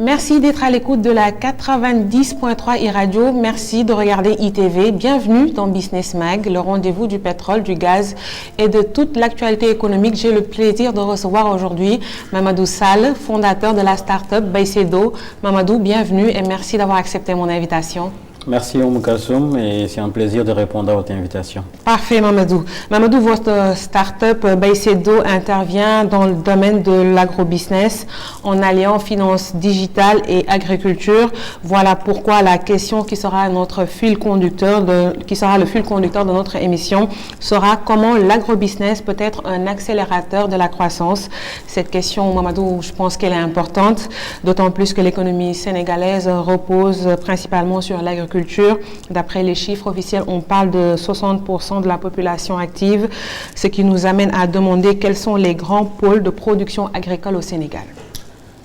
Merci d'être à l'écoute de la 90.3 e-radio. Merci de regarder ITV. Bienvenue dans Business Mag, le rendez-vous du pétrole, du gaz et de toute l'actualité économique. J'ai le plaisir de recevoir aujourd'hui Mamadou Sall, fondateur de la start-up Baycedo. Mamadou, bienvenue et merci d'avoir accepté mon invitation. Merci Oumou Kalsoum et c'est un plaisir de répondre à votre invitation. Parfait Mamadou. Mamadou, votre start-up Baycedo intervient dans le domaine de l'agrobusiness en alliant finance digitale et agriculture. Voilà pourquoi la question qui sera notre fil conducteur le fil conducteur de notre émission sera comment l'agrobusiness peut être un accélérateur de la croissance. Cette question, Mamadou, je pense qu'elle est importante, d'autant plus que l'économie sénégalaise repose principalement sur l'agriculture. D'après les chiffres officiels, on parle de 60% de la population active, ce qui nous amène à demander quels sont les grands pôles de production agricole au Sénégal.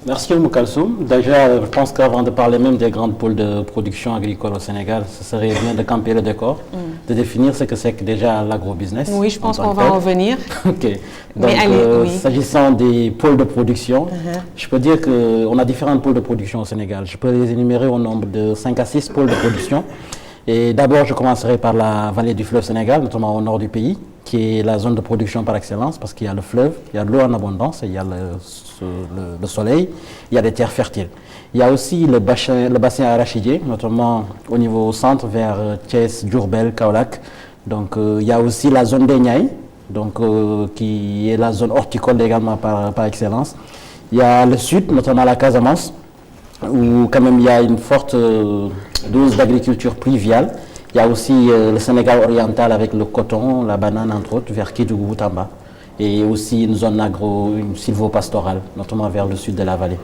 Merci Oumou Kalsoum. Déjà, je pense qu'avant de parler même des grands pôles de production agricole au Sénégal, ce serait bien de camper le décor, de définir ce que c'est que déjà l'agrobusiness. Oui, je pense qu'on va en venir. Ok. Donc, s'agissant des pôles de production, je peux dire qu'on a différents pôles de production au Sénégal. Je peux les énumérer au nombre de 5 à 6 pôles de production. Et d'abord, je commencerai par la vallée du fleuve Sénégal, notamment au nord du pays, qui est la zone de production par excellence, parce qu'il y a le fleuve, il y a de l'eau en abondance, et il y a le soleil, il y a des terres fertiles. Il y a aussi le bassin arachidier, notamment au niveau centre, vers Thiès, Diourbel, Kaolack. Donc, il y a aussi la zone des Niayes, donc, qui est la zone horticole également par excellence. Il y a le sud, notamment la Casamance, où quand même il y a une forte dose d'agriculture pluviale. Il y a aussi le Sénégal oriental avec le coton, la banane entre autres, vers Kédougou, Tamba. Et aussi une zone une sylvopastorale, notamment vers le sud de la vallée.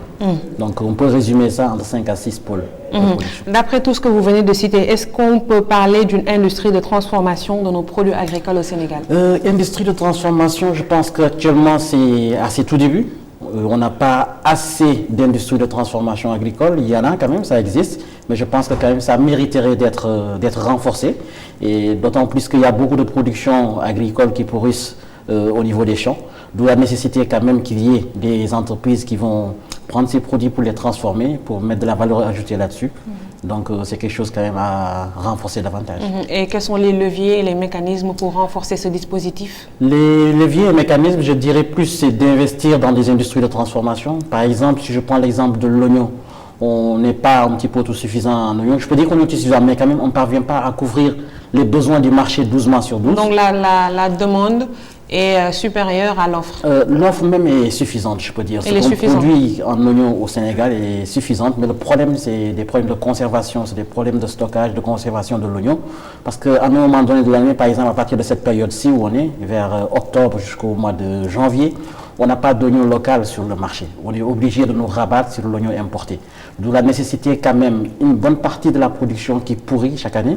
Donc on peut résumer ça entre 5 à 6 pôles de production. D'après tout ce que vous venez de citer, est-ce qu'on peut parler d'une industrie de transformation de nos produits agricoles au Sénégal? Industrie de transformation, je pense qu'actuellement c'est à ses tout débuts. On n'a pas assez d'industrie de transformation agricole. Il y en a quand même, ça existe, mais je pense que quand même ça mériterait d'être renforcé. Et d'autant plus qu'il y a beaucoup de productions agricoles qui pourrissent au niveau des champs, d'où la nécessité quand même qu'il y ait des entreprises qui vont prendre ces produits pour les transformer, pour mettre de la valeur ajoutée là-dessus. Donc c'est quelque chose quand même à renforcer davantage. Et quels sont les leviers et les mécanismes pour renforcer ce dispositif? Les leviers et mécanismes, je dirais plus, c'est d'investir dans des industries de transformation. Par exemple, si je prends l'exemple de l'oignon, on n'est pas un petit peu autosuffisant en oignon. Je peux dire qu'on est autosuffisant, mais quand même on ne parvient pas à couvrir les besoins du marché 12 mois sur 12. Donc la demande est supérieure à l'offre. L'offre même est suffisante, je peux dire. Ce qu'on produit en oignon au Sénégal est suffisante, mais le problème, c'est des problèmes de conservation, c'est des problèmes de stockage, de conservation de l'oignon. Parce qu'à un moment donné de l'année, par exemple, à partir de cette période-ci où on est, vers octobre jusqu'au mois de janvier, on n'a pas d'oignon local sur le marché. On est obligé de nous rabattre sur l'oignon importé. D'où la nécessité quand même, une bonne partie de la production qui pourrit chaque année,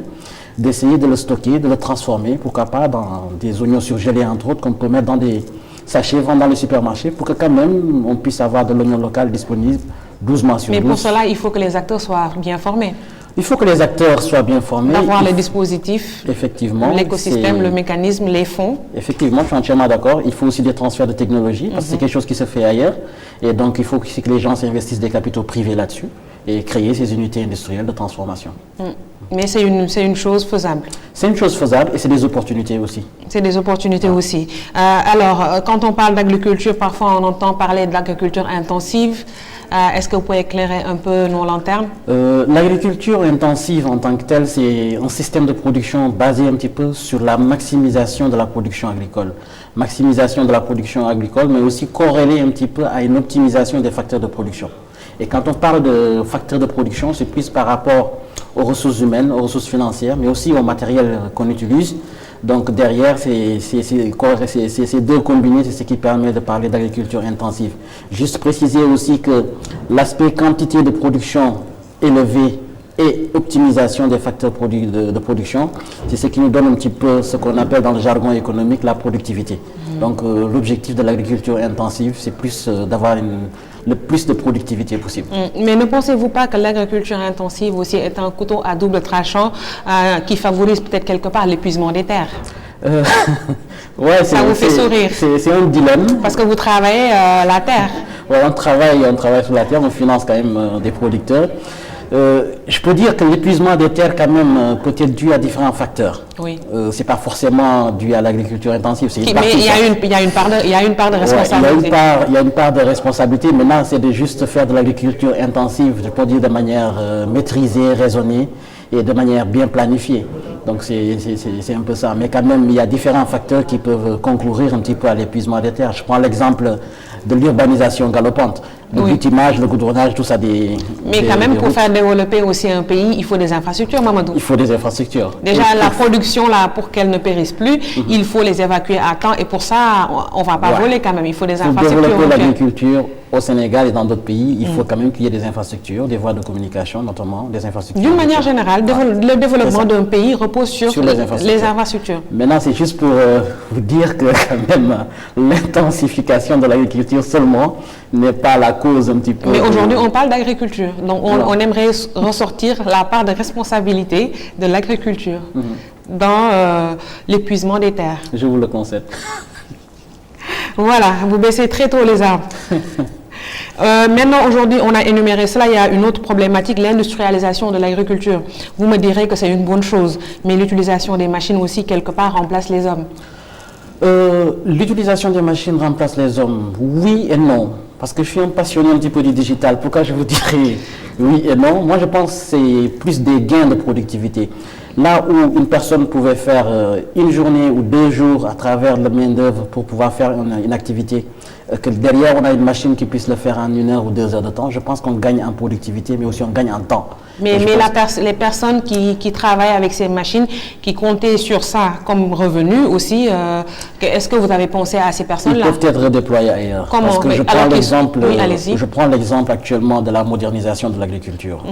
d'essayer de le stocker, de le transformer, pourquoi pas dans des oignons surgelés entre autres, qu'on peut mettre dans des sachets, vendre dans les supermarchés, pour que quand même on puisse avoir de l'oignon local disponible 12 mois sur 12. Mais pour cela, il faut que les acteurs soient bien formés. Il faut que les acteurs soient bien formés. D'avoir les dispositifs, effectivement, l'écosystème, le mécanisme, les fonds. Effectivement, je suis entièrement d'accord. Il faut aussi des transferts de technologie, parce que c'est quelque chose qui se fait ailleurs. Et donc, il faut aussi que les gens s'investissent des capitaux privés là-dessus et créer ces unités industrielles de transformation. Mais c'est une chose faisable. C'est une chose faisable et c'est des opportunités aussi. C'est des opportunités aussi. Alors, quand on parle d'agriculture, parfois on entend parler de l'agriculture intensive. Est-ce que vous pouvez éclairer un peu nos lanternes? L'agriculture intensive en tant que telle, c'est un système de production basé un petit peu sur la maximisation de la production agricole. Maximisation de la production agricole, mais aussi corrélé un petit peu à une optimisation des facteurs de production. Et quand on parle de facteurs de production, c'est plus par rapport aux ressources humaines, aux ressources financières, mais aussi au matériel qu'on utilise. Donc derrière, ces deux combinés, c'est ce qui permet de parler d'agriculture intensive. Juste préciser aussi que l'aspect quantité de production élevée et optimisation des facteurs de production, c'est ce qui nous donne un petit peu ce qu'on appelle dans le jargon économique la productivité. Donc l'objectif de l'agriculture intensive, c'est plus d'avoir le plus de productivité possible. Mais ne pensez-vous pas que l'agriculture intensive aussi est un couteau à double tranchant qui favorise peut-être quelque part l'épuisement des terres? Ouais, ça vous fait sourire. C'est un dilemme. Parce que vous travaillez la terre. Ouais, on travaille sur la terre, on finance quand même des producteurs. Je peux dire que l'épuisement des terres quand même peut être dû à différents facteurs. Oui. C'est pas forcément dû à l'agriculture intensive. Mais il y a une part de responsabilité. Ouais, il y a une part de responsabilité. Maintenant, c'est de juste faire de l'agriculture intensive, je peux dire de manière maîtrisée, raisonnée et de manière bien planifiée. Donc c'est un peu ça. Mais quand même, il y a différents facteurs qui peuvent concourir un petit peu à l'épuisement des terres. Je prends l'exemple de l'urbanisation galopante. Le bitumage, le goudronnage, tout ça. Mais quand même, pour faire développer aussi un pays, il faut des infrastructures, Mamadou. Il faut des infrastructures. Déjà, la production, là, pour qu'elle ne périsse plus, il faut les évacuer à temps. Et pour ça, on ne va pas voler quand même. Il faut des infrastructures. Pour développer l'agriculture au Sénégal et dans d'autres pays, il faut quand même qu'il y ait des infrastructures, des voies de communication, notamment des infrastructures. D'une manière générale, le développement d'un pays repose sur les infrastructures. Maintenant, c'est juste pour vous dire que quand même, l'intensification de l'agriculture seulement n'est pas la cause un petit peu. Mais aujourd'hui, on parle d'agriculture. Donc, on aimerait ressortir la part de responsabilité de l'agriculture dans l'épuisement des terres. Je vous le concède. Voilà, vous baissez très tôt les arbres. Maintenant, aujourd'hui, on a énuméré cela. Il y a une autre problématique, l'industrialisation de l'agriculture. Vous me direz que c'est une bonne chose, mais l'utilisation des machines aussi, quelque part, remplace les hommes. L'utilisation des machines remplace les hommes, oui et non. Parce que je suis un passionné un petit peu du digital. Pourquoi je vous dirais oui et non? Moi, je pense que c'est plus des gains de productivité. Là où une personne pouvait faire une journée ou 2 jours à travers la main-d'œuvre pour pouvoir faire une activité, que derrière on a une machine qui puisse le faire en 1 heure ou 2 heures de temps, je pense qu'on gagne en productivité, mais aussi on gagne en temps. Mais les personnes qui travaillent avec ces machines, qui comptaient sur ça comme revenu aussi, est-ce que vous avez pensé à ces personnes-là? Ils peuvent être redéployés ailleurs. Comment? Parce que je prends l'exemple actuellement de la modernisation de l'agriculture.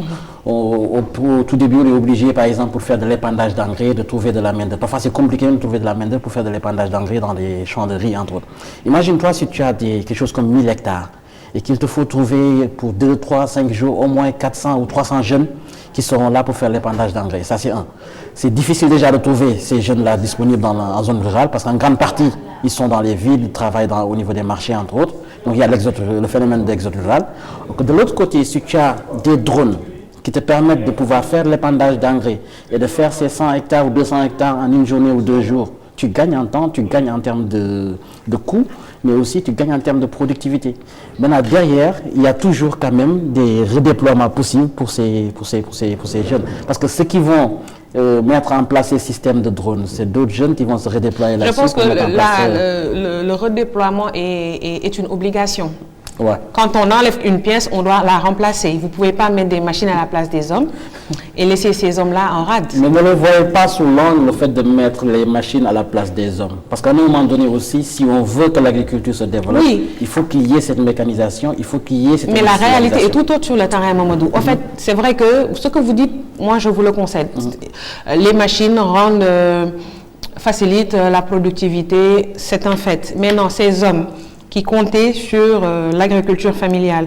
Au tout début, on est obligé, par exemple, pour faire de l'épandage d'engrais, de trouver de la main-d'œuvre. Parfois, c'est compliqué de trouver de la main-d'œuvre pour faire de l'épandage d'engrais dans les champs de riz, entre autres. Imagine-toi si tu as quelque chose comme 1000 hectares et qu'il te faut trouver pour 2, 3, 5 jours au moins 400 ou 300 jeunes qui seront là pour faire l'épandage d'engrais. Ça, c'est un. C'est difficile déjà de trouver ces jeunes-là disponibles en zone rurale parce qu'en grande partie, ils sont dans les villes, ils travaillent au niveau des marchés, entre autres. Donc, il y a le phénomène d'exode rural. Donc, de l'autre côté, si tu as des drones qui te permettent de pouvoir faire l'épandage d'engrais et de faire ces 100 hectares ou 200 hectares en une journée ou 2 jours, tu gagnes en temps, tu gagnes en termes de coûts, mais aussi tu gagnes en termes de productivité. Maintenant, derrière, il y a toujours quand même des redéploiements possibles pour ces jeunes. Parce que ceux qui vont mettre en place ces systèmes de drones, c'est d'autres jeunes qui vont se redéployer là-dessus. Je pense que le redéploiement est une obligation. Ouais. Quand on enlève une pièce, on doit la remplacer. Vous ne pouvez pas mettre des machines à la place des hommes et laisser ces hommes-là en rade. Mais ne le voyez pas sous l'angle le fait de mettre les machines à la place des hommes. Parce qu'à un moment donné aussi, si on veut que l'agriculture se développe, il faut qu'il y ait cette mécanisation, il faut qu'il y ait cette Mais la réalité est tout autre sur le terrain, Mamadou. En fait, c'est vrai que ce que vous dites, moi je vous le concède. Les machines facilitent la productivité, c'est un fait. Mais non, ces hommes qui comptaient sur l'agriculture familiale.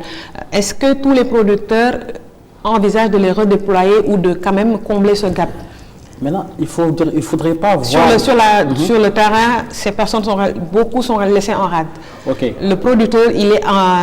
Est-ce que tous les producteurs envisagent de les redéployer ou de quand même combler ce gap? Maintenant, il ne faudrait pas voir... Sur le terrain, ces personnes beaucoup sont laissées en rade. Okay. Le producteur,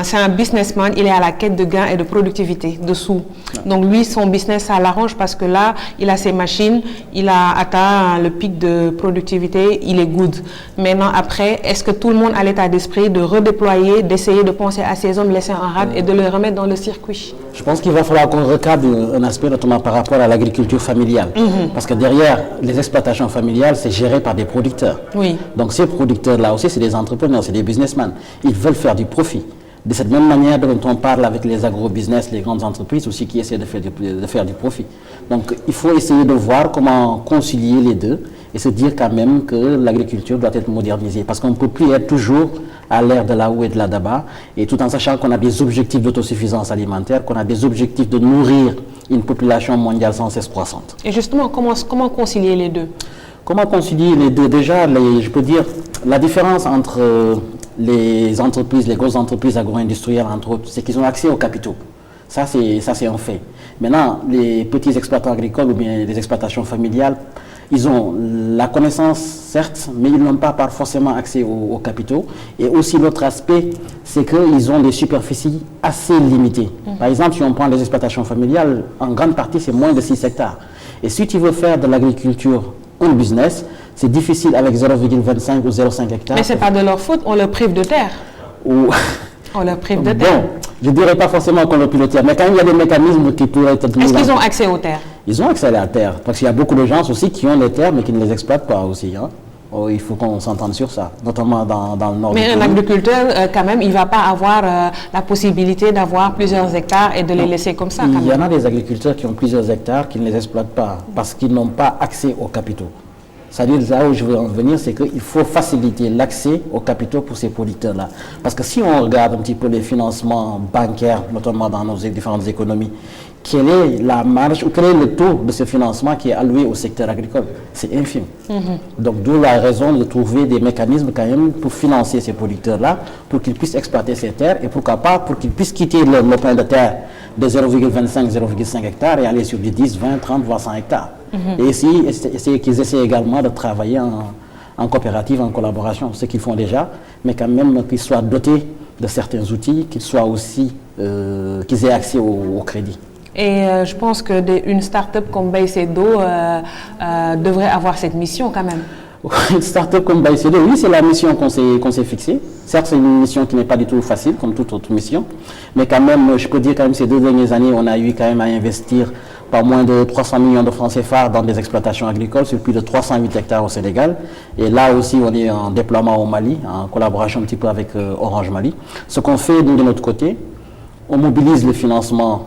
c'est un businessman, il est à la quête de gains et de productivité, de sous. Donc lui, son business, ça l'arrange parce que là, il a ses machines, il a atteint le pic de productivité, il est good. Maintenant, après, est-ce que tout le monde a l'état d'esprit de redéployer, d'essayer de penser à ces hommes laissés en rade et de les remettre dans le circuit? Je pense qu'il va falloir qu'on recadre un aspect, notamment par rapport à l'agriculture familiale. Parce que derrière, les exploitations familiales, c'est géré par des producteurs. Oui. Donc ces producteurs-là aussi, c'est des entrepreneurs, c'est des businessmen. Ils veulent faire du profit. De cette même manière dont on parle avec les agro-business, les grandes entreprises aussi qui essaient de faire du profit. Donc il faut essayer de voir comment concilier les deux et se dire quand même que l'agriculture doit être modernisée. Parce qu'on ne peut plus être toujours à l'ère de là-haut et de là-bas, et tout en sachant qu'on a des objectifs d'autosuffisance alimentaire, qu'on a des objectifs de nourrir une population mondiale sans cesse croissante. Et justement, comment concilier les deux? Comment concilier les deux? Déjà, je peux dire, la différence entre les entreprises, les grosses entreprises agro-industrielles, entre autres, c'est qu'ils ont accès aux capitaux. Ça, c'est un fait. Maintenant, les petits exploitants agricoles ou bien les exploitations familiales, Ils ont la connaissance, certes, mais ils n'ont pas forcément accès aux capitaux. Et aussi, l'autre aspect, c'est qu'ils ont des superficies assez limitées. Par exemple, si on prend les exploitations familiales, en grande partie, c'est moins de 6 hectares. Et si tu veux faire de l'agriculture un business, c'est difficile avec 0,25 ou 0,5 hectares. Mais ce n'est pas de leur faute, on leur prive de terre. On leur prive de terre. Bon, je ne dirais pas forcément qu'on leur prive de terre, mais quand il y a des mécanismes qui pourraient être... Est-ce qu'ils ont accès aux terres? Ils ont accès à la terre, parce qu'il y a beaucoup de gens aussi qui ont des terres, mais qui ne les exploitent pas aussi. Hein. Oh, il faut qu'on s'entende sur ça, notamment dans le nord. Mais un agriculteur, quand même, il ne va pas avoir la possibilité d'avoir plusieurs hectares et de les laisser comme ça. Il y en a des agriculteurs qui ont plusieurs hectares qui ne les exploitent pas, parce qu'ils n'ont pas accès aux capitaux. C'est-à-dire, là où je veux en venir, c'est qu'il faut faciliter l'accès aux capitaux pour ces producteurs-là. Parce que si on regarde un petit peu les financements bancaires, notamment dans nos différentes économies, quelle est la marge ou quel est le taux de ce financement qui est alloué au secteur agricole? C'est infime. Donc, d'où la raison de trouver des mécanismes quand même pour financer ces producteurs-là, pour qu'ils puissent exploiter ces terres et pourquoi pas pour qu'ils puissent quitter le lopin de terre de 0,25, 0,5 hectares et aller sur des 10, 20, 30, voire 100 hectares. Et essayer qu'ils essaient également de travailler en coopérative, en collaboration, ce qu'ils font déjà, mais quand même qu'ils soient dotés de certains outils, qu'ils soient aussi, qu'ils aient accès au crédit. Et je pense qu'une start-up comme Baycedo devrait avoir cette mission quand même. Une start-up comme Baycedo, oui, c'est la mission qu'on s'est fixée. Certes, c'est une mission qui n'est pas du tout facile, comme toute autre mission, mais quand même, je peux dire quand même ces 2 dernières années, on a eu quand même à investir par moins de 300 millions de francs CFA dans des exploitations agricoles sur plus de 308 hectares au Sénégal. Et là aussi, on est en déploiement au Mali, en collaboration un petit peu avec Orange Mali. Ce qu'on fait, nous, de notre côté, on mobilise le financement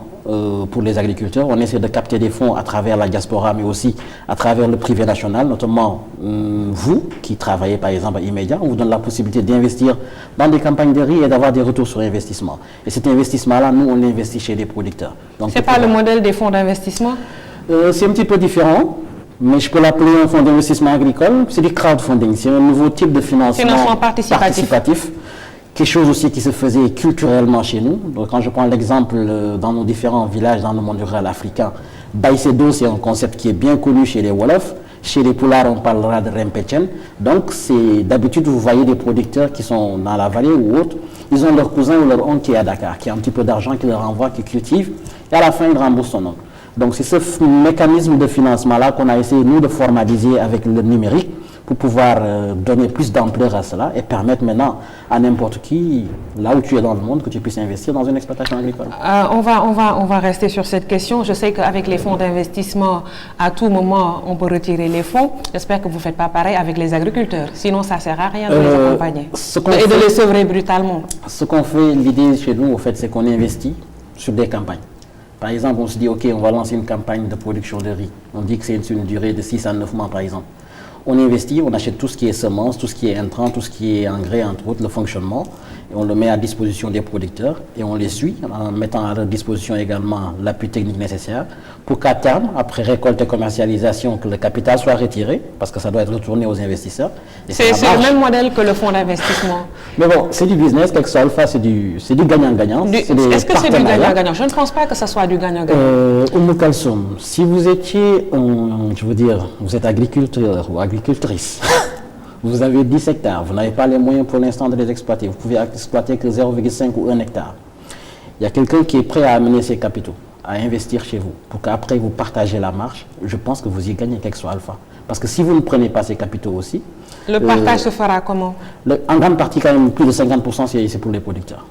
pour les agriculteurs. On essaie de capter des fonds à travers la diaspora, mais aussi à travers le privé national, notamment vous, qui travaillez par exemple à Immédiat. On vous donne la possibilité d'investir dans des campagnes de riz et d'avoir des retours sur investissement. Et cet investissement-là, nous, on l'investit chez les producteurs. Ce n'est pas le modèle des fonds d'investissement? C'est un petit peu différent, mais je peux l'appeler un fonds d'investissement agricole. C'est du crowdfunding, c'est un nouveau type de financement participatif. Quelque chose aussi qui se faisait culturellement chez nous. Donc, quand je prends l'exemple dans nos différents villages dans le monde rural africain, Baycedo, c'est un concept qui est bien connu chez les Wolofs. Chez les Poulards, on parlera de Rempetchen. Donc, c'est d'habitude, vous voyez des producteurs qui sont dans la vallée ou autres. Ils ont leur cousin ou leur oncle qui est à Dakar, qui a un petit peu d'argent, qui leur envoie, qui cultive. Et à la fin, ils remboursent son oncle. Donc, c'est ce mécanisme de financement-là qu'on a essayé, nous, de formaliser avec le numérique, pour pouvoir donner plus d'ampleur à cela et permettre maintenant à n'importe qui, là où tu es dans le monde, que tu puisses investir dans une exploitation agricole. On va rester sur cette question. Je sais qu'avec les fonds d'investissement, à tout moment, on peut retirer les fonds. J'espère que vous ne faites pas pareil avec les agriculteurs. Sinon, ça ne sert à rien de les accompagner et de les sevrer brutalement. Ce qu'on fait, l'idée chez nous, au fait, c'est qu'on investit sur des campagnes. Par exemple, on se dit, OK, on va lancer une campagne de production de riz. On dit que c'est une durée de 6 à 9 mois, par exemple. On investit, on achète tout ce qui est semences, tout ce qui est intrants, tout ce qui est engrais, entre autres, le fonctionnement. Et on le met à disposition des producteurs et on les suit en mettant à leur disposition également l'appui technique nécessaire pour qu'à terme, après récolte et commercialisation, que le capital soit retiré parce que ça doit être retourné aux investisseurs. C'est le même modèle que le fonds d'investissement. Mais bon, c'est du business, quelque chose alpha, c'est du gagnant-gagnant. Est-ce que c'est du gagnant-gagnant? Je ne pense pas que ce soit du gagnant-gagnant. Si vous étiez, je veux dire, vous êtes agriculteur ou agricultrice, vous avez 10 hectares, vous n'avez pas les moyens pour l'instant de les exploiter, vous pouvez exploiter que 0,5 ou 1 hectare. Il y a quelqu'un qui est prêt à amener ses capitaux, à investir chez vous, pour qu'après vous partagez la marge. Je pense que vous y gagnez quelque chose alpha. Parce que si vous ne prenez pas ces capitaux aussi... Le partage se fera comment? En grande partie, quand même, plus de 50%, c'est pour les producteurs.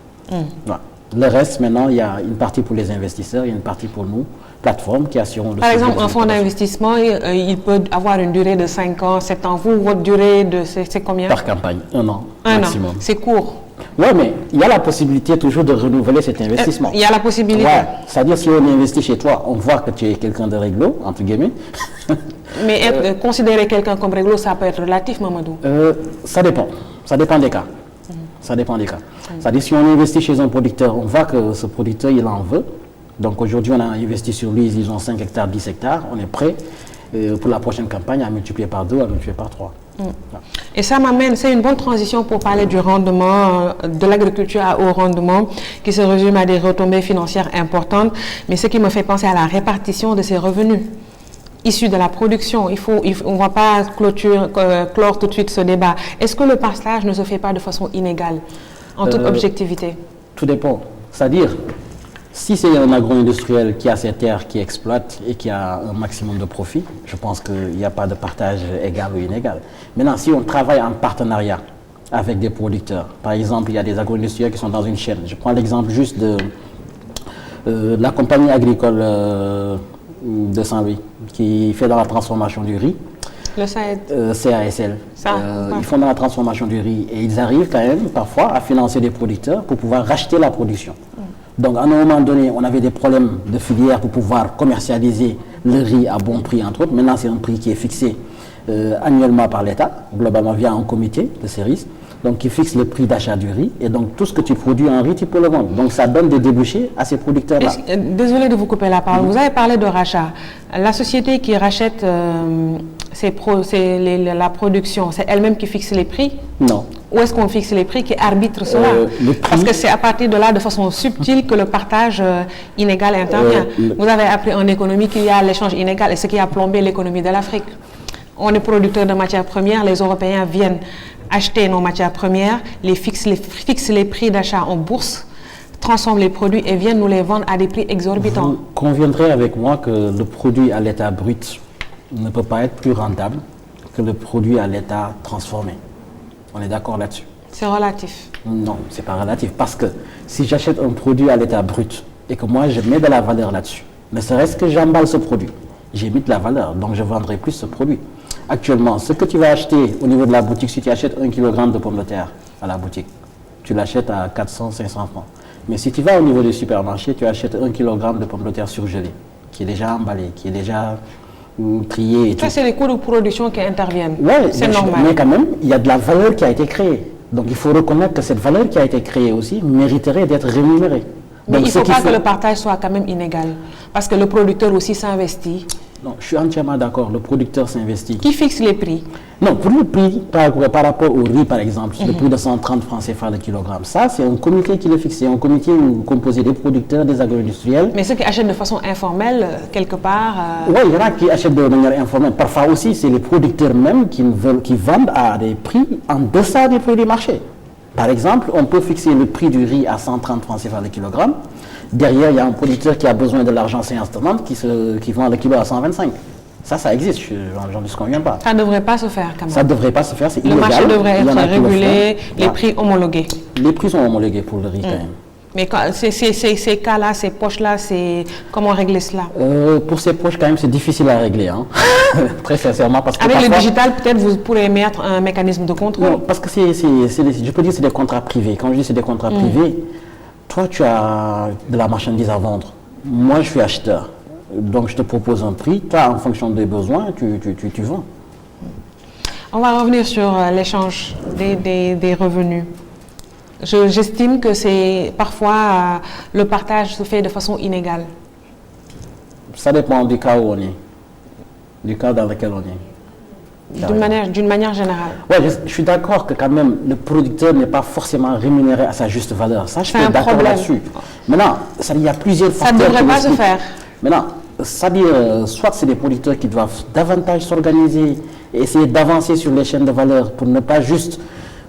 Voilà. Le reste, maintenant, il y a une partie pour les investisseurs, il y a une partie pour nous, plateformes qui assurent le... Par exemple, un fonds d'investissement, il peut avoir une durée de 5 ans, 7 ans. Vous, votre durée, c'est combien? Par campagne, 1 an maximum. C'est court. Oui, mais il y a la possibilité toujours de renouveler cet investissement. Il y a la possibilité. Ouais. C'est-à-dire, si on investit chez toi, on voit que tu es quelqu'un de réglo, entre guillemets. Mais considérer quelqu'un comme réglo, ça peut être relatif, Mamadou? Ça dépend. Ça dépend des cas. Ça dépend des cas. C'est-à-dire, si on investit chez un producteur, on voit que ce producteur, il en veut. Donc aujourd'hui, on a investi sur lui, ils ont 5 hectares, 10 hectares. On est prêt pour la prochaine campagne à multiplier par 2, à multiplier par 3. Voilà. Et ça m'amène, c'est une bonne transition pour parler du rendement, de l'agriculture à haut rendement, qui se résume à des retombées financières importantes. Mais ce qui me fait penser à la répartition de ces revenus. issu de la production. On ne va pas clore tout de suite ce débat. Est-ce que le partage ne se fait pas de façon inégale, en toute objectivité? Tout dépend. C'est-à-dire, si c'est un agro-industriel qui a ses terres, qui exploite et qui a un maximum de profit, je pense qu'il n'y a pas de partage égal ou inégal. Maintenant, si on travaille en partenariat avec des producteurs, par exemple, il y a des agro-industriels qui sont dans une chaîne. Je prends l'exemple juste de la compagnie agricole de Saint-Louis, qui fait dans la transformation du riz. Le SAED. CASL. Ils font dans la transformation du riz et ils arrivent quand même parfois à financer des producteurs pour pouvoir racheter la production. Donc à un moment donné, on avait des problèmes de filière pour pouvoir commercialiser le riz à bon prix, entre autres. Maintenant, c'est un prix qui est fixé annuellement par l'État, globalement via un comité de service, donc qui fixe le prix d'achat du riz. Et donc tout ce que tu produis en riz, tu peux le vendre. Donc ça donne des débouchés à ces producteurs-là. Désolé de vous couper la parole. Vous avez parlé de rachat. La société qui rachète la production, c'est elle-même qui fixe les prix? Non. Où est-ce qu'on fixe les prix, qui arbitre cela? Parce que c'est à partir de là, de façon subtile, que le partage inégal intervient. Vous avez appris en économie qu'il y a l'échange inégal et ce qui a plombé l'économie de l'Afrique. On est producteur de matières premières, les Européens viennent acheter nos matières premières, fixent les prix d'achat en bourse, transforment les produits et viennent nous les vendre à des prix exorbitants. Vous conviendrez avec moi que le produit à l'état brut ne peut pas être plus rentable que le produit à l'état transformé. On est d'accord là-dessus? C'est relatif. Non, c'est pas relatif. Parce que si j'achète un produit à l'état brut et que moi je mets de la valeur là-dessus, ne serait-ce que j'emballe ce produit, j'ai mis de la valeur, donc je vendrai plus ce produit. Actuellement, ce que tu vas acheter au niveau de la boutique, si tu achètes 1 kg de pommes de terre à la boutique, tu l'achètes à 400-500 francs. Mais si tu vas au niveau du supermarché, tu achètes 1 kg de pommes de terre surgelées, qui est déjà emballé, qui est déjà trié et tout. Ça, c'est les coûts de production qui interviennent. Oui, c'est normal. Mais quand même, il y a de la valeur qui a été créée. Donc il faut reconnaître que cette valeur qui a été créée aussi mériterait d'être rémunérée. Mais il ne faut pas que le partage soit quand même inégal. Parce que le producteur aussi s'investit. Non, je suis entièrement d'accord. Le producteur s'investit. Qui fixe les prix? Non, pour le prix, par rapport au riz, par exemple, le prix de 130 francs CFA le kilogramme, ça, c'est un comité qui le fixe. C'est un comité composé des producteurs, des agro-industriels. Mais ceux qui achètent de façon informelle, quelque part... Oui, il y en a qui achètent de manière informelle. Parfois aussi, c'est les producteurs même qui vendent à des prix en deçà des prix du marché. Par exemple, on peut fixer le prix du riz à 130 francs CFA le kilogramme. Derrière, il y a un producteur qui a besoin de l'argent séance tenante qui vend le kilo à 125. Ça existe, j'en disconviens pas. Ça ne devrait pas se faire quand même. Ça ne devrait pas se faire, c'est illégal. Le marché devrait être régulé, les prix homologués. Les prix sont homologués pour le riz quand même. Mais ces cas-là, ces poches-là, comment régler cela? Pour ces poches, quand même, c'est difficile à régler, hein. Très sincèrement. Parce que avec le digital, peut-être vous pourrez mettre un mécanisme de contrôle. Non, parce que je peux dire que c'est des contrats privés. Quand je dis c'est des contrats privés, toi, tu as de la marchandise à vendre. Moi, je suis acheteur. Donc, je te propose un prix. Toi, en fonction des besoins, tu vends. On va revenir sur l'échange des revenus. J'estime que parfois le partage se fait de façon inégale. Ça dépend du cas où on est, du cas dans lequel on est. D'une manière générale. Oui, je suis d'accord que quand même le producteur n'est pas forcément rémunéré à sa juste valeur. Ça, je suis d'accord là-dessus. Maintenant, il y a plusieurs facteurs. Ça ne devrait pas se faire. Maintenant, c'est-à-dire, soit c'est des producteurs qui doivent davantage s'organiser et essayer d'avancer sur les chaînes de valeur pour ne pas juste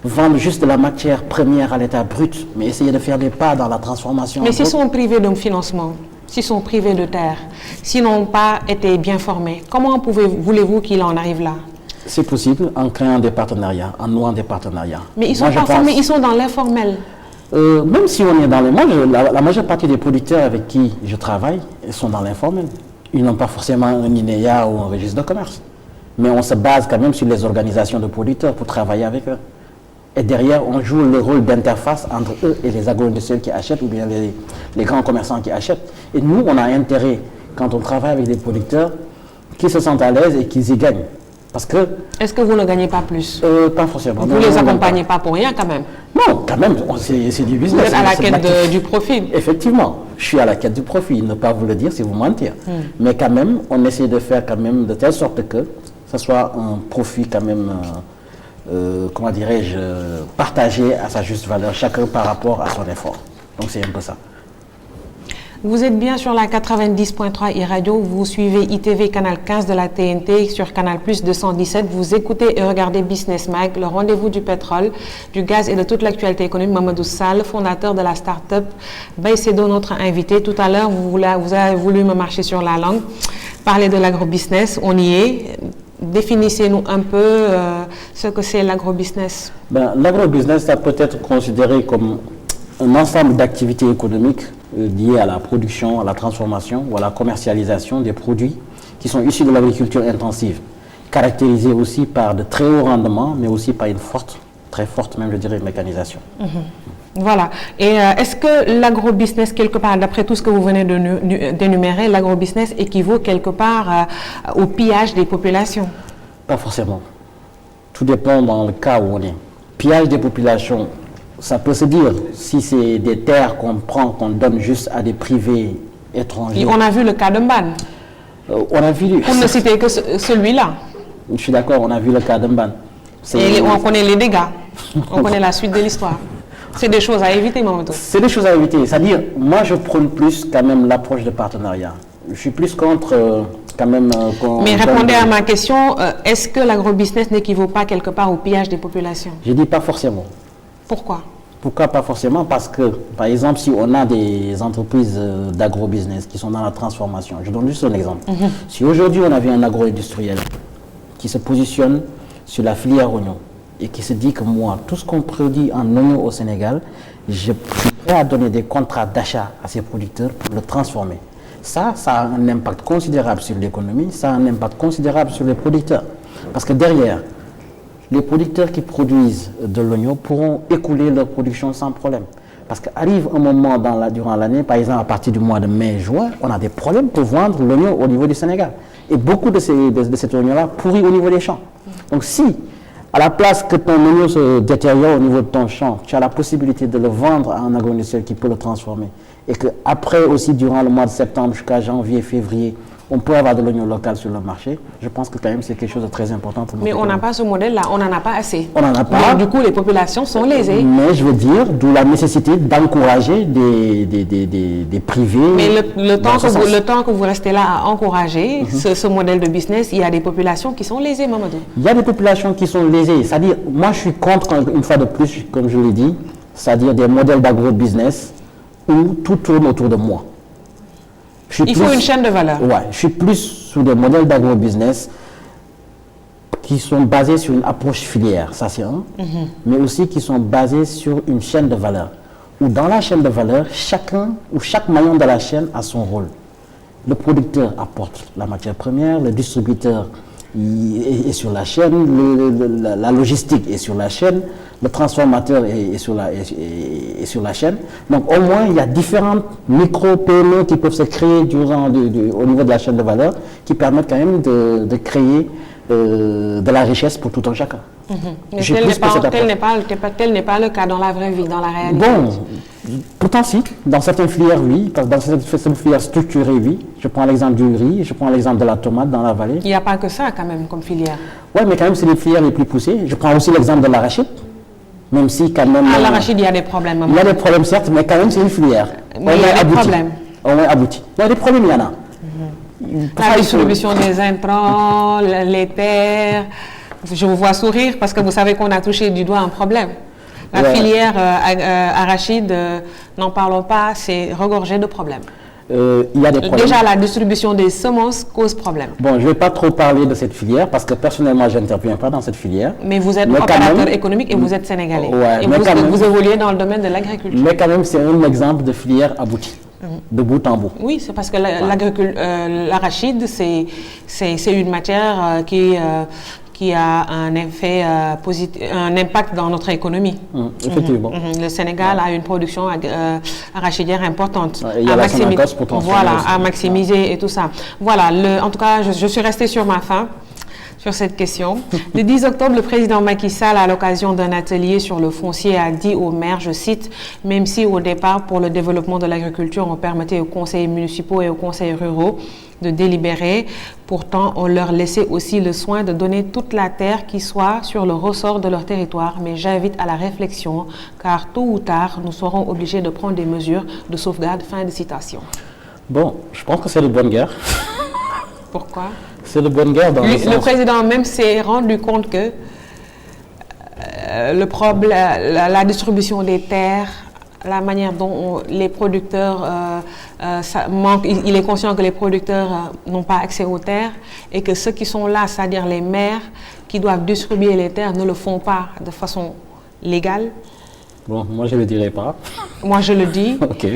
vendre juste de la matière première à l'état brut, mais essayer de faire des pas dans la transformation. Mais s'ils sont privés d'un financement, s'ils sont privés de terre, s'ils n'ont pas été bien formés, comment voulez-vous qu'ils en arrivent là? C'est possible en créant des partenariats, en nouant des partenariats. Mais ils sont pas formés, ils sont dans l'informel. Même si on est dans la majeure partie des producteurs avec qui je travaille, ils sont dans l'informel. Ils n'ont pas forcément un INEA ou un registre de commerce. Mais on se base quand même sur les organisations de producteurs pour travailler avec eux. Et derrière, on joue le rôle d'interface entre eux et les agro-industriels qui achètent ou bien les grands commerçants qui achètent. Et nous, on a intérêt, quand on travaille avec des producteurs, qu'ils se sentent à l'aise et qu'ils y gagnent. Parce que... Est-ce que vous ne gagnez pas plus? Pas forcément. Vous ne les accompagnez pas pour rien quand même? Non, quand même, c'est du business. Vous êtes à la quête du profit. Effectivement, je suis à la quête du profit. Ne pas vous le dire, c'est vous mentir. Mais quand même, on essaie de faire quand même de telle sorte que ce soit un profit quand même... comment dirais-je, partagé à sa juste valeur, chacun par rapport à son effort. Donc c'est un peu ça. Vous êtes bien sur la 90.3 iRadio, vous suivez ITV Canal 15 de la TNT, sur Canal Plus 217, vous écoutez et regardez Business Mag, le rendez-vous du pétrole, du gaz et de toute l'actualité économique. Mamadou Sall, fondateur de la start-up Baycedo, notre invité. Tout à l'heure, vous avez voulu me marcher sur la langue, parler de l'agrobusiness, on y est. Définissez-nous un peu ce que c'est l'agrobusiness. L'agrobusiness, ça peut être considéré comme un ensemble d'activités économiques liées à la production, à la transformation ou à la commercialisation des produits qui sont issus de l'agriculture intensive, caractérisés aussi par de très hauts rendements, mais aussi par une forte, très forte même je dirais, mécanisation. Voilà. Et est-ce que l'agrobusiness, quelque part, d'après tout ce que vous venez d'énumérer, l'agrobusiness équivaut quelque part au pillage des populations? Pas forcément. Tout dépend dans le cas où on est. Pillage des populations, ça peut se dire si c'est des terres qu'on prend, qu'on donne juste à des privés étrangers. Et on a vu le cas de Mban. On a vu... Pour ne citer que celui-là. Je suis d'accord, on a vu le cas de Mban. Et on connaît les dégâts. On connaît la suite de l'histoire. C'est des choses à éviter, Mamadou. C'est des choses à éviter. C'est-à-dire, moi, je prône plus quand même l'approche de partenariat. Je suis plus contre quand même... Mais répondez à ma question, est-ce que l'agrobusiness n'équivaut pas quelque part au pillage des populations? Je dis pas forcément. Pourquoi? Pourquoi pas forcément? Parce que, par exemple, si on a des entreprises d'agrobusiness qui sont dans la transformation, je donne juste un exemple. Si aujourd'hui on avait un agro-industriel qui se positionne sur la filière oignon, et qui se dit que moi, tout ce qu'on produit en oignon au Sénégal, je suis prêt à donner des contrats d'achat à ces producteurs pour le transformer. Ça a un impact considérable sur l'économie, ça a un impact considérable sur les producteurs. Parce que derrière, les producteurs qui produisent de l'oignon pourront écouler leur production sans problème. Parce qu'arrive un moment durant l'année, par exemple à partir du mois de mai-juin, on a des problèmes pour vendre l'oignon au niveau du Sénégal. Et beaucoup de cet oignon-là pourrit au niveau des champs. Donc si, à la place que ton oignon se détériore au niveau de ton champ, tu as la possibilité de le vendre à un agro-industriel qui peut le transformer. Et qu'après aussi, durant le mois de septembre jusqu'à janvier, février, on peut avoir de l'oignon local sur le marché. Je pense que quand même c'est quelque chose de très important pour nous. Mais on n'a pas ce modèle-là, on n'en a pas assez. On n'en a pas. Donc, du coup, les populations sont lésées. Mais je veux dire, d'où la nécessité d'encourager des privés. Mais le temps que vous restez là à encourager ce modèle de business, il y a des populations qui sont lésées, Mamadou. Il y a des populations qui sont lésées. C'est-à-dire, moi je suis contre, une fois de plus, comme je l'ai dit, c'est-à-dire des modèles d'agro-business où tout tourne autour de moi. Il faut une chaîne de valeur. Ouais, je suis plus sur des modèles d'agro-business qui sont basés sur une approche filière, ça c'est un, mais aussi qui sont basés sur une chaîne de valeur. Où dans la chaîne de valeur, chaque maillon de la chaîne a son rôle. Le producteur apporte la matière première, le distributeur est sur la chaîne, la logistique est sur la chaîne, le transformateur est sur la chaîne. Donc au moins, il y a différentes micro-PME qui peuvent se créer au niveau de la chaîne de valeur qui permettent quand même de créer de la richesse pour tout un chacun. Mais tel n'est pas le cas dans la vraie vie, dans la réalité. Bon, pourtant si, dans certaines filières oui, parce que dans certaines filières structurées oui. Je prends l'exemple du riz, je prends l'exemple de la tomate dans la vallée. Il n'y a pas que ça quand même comme filière. Oui, mais quand même c'est les filières les plus poussées. Je prends aussi l'exemple de l'arachide, même si quand même... À l'arachide il y a des problèmes. Il y a des problèmes certes, mais quand même c'est une filière. Mais il y a des problèmes. Au moins abouti. Il y a des problèmes, il y en a. La distribution des intrants, les terres. Je vous vois sourire parce que vous savez qu'on a touché du doigt un problème. La filière arachide, n'en parlons pas, c'est regorgé de problèmes. Il y a des problèmes. Déjà, la distribution des semences cause problème. Bon, je ne vais pas trop parler de cette filière parce que personnellement, je n'interviens pas dans cette filière. Mais vous êtes opérateur économique et vous êtes sénégalais. Ouais, et vous évoluez dans le domaine de l'agriculture. Mais quand même, c'est un exemple de filière aboutie. De bout en bout. Oui, c'est parce que l'arachide, c'est une matière qui a un effet positif, un impact dans notre économie. Effectivement. Le Sénégal a une production arachidière importante. Il y a la Sonacos pour transformer à maximiser et tout ça. Voilà, en tout cas, je suis restée sur ma faim. sur cette question. Le 10 octobre, le président Macky Sall, à l'occasion d'un atelier sur le foncier, a dit aux maires, je cite, « Même si au départ, pour le développement de l'agriculture, on permettait aux conseillers municipaux et aux conseillers ruraux de délibérer, pourtant on leur laissait aussi le soin de donner toute la terre qui soit sur le ressort de leur territoire. Mais j'invite à la réflexion, car tôt ou tard, nous serons obligés de prendre des mesures de sauvegarde. » Fin de citation. Bon, je pense que c'est de bonne guerre. Pourquoi? C'est de bonne guerre dans le sens... Le président même s'est rendu compte que le problème, la distribution des terres, la manière dont les producteurs ça manque, il est conscient que les producteurs n'ont pas accès aux terres et que ceux qui sont là, c'est-à-dire les maires qui doivent distribuer les terres, ne le font pas de façon légale. Bon, moi je ne le dirai pas. Moi je le dis. Ok.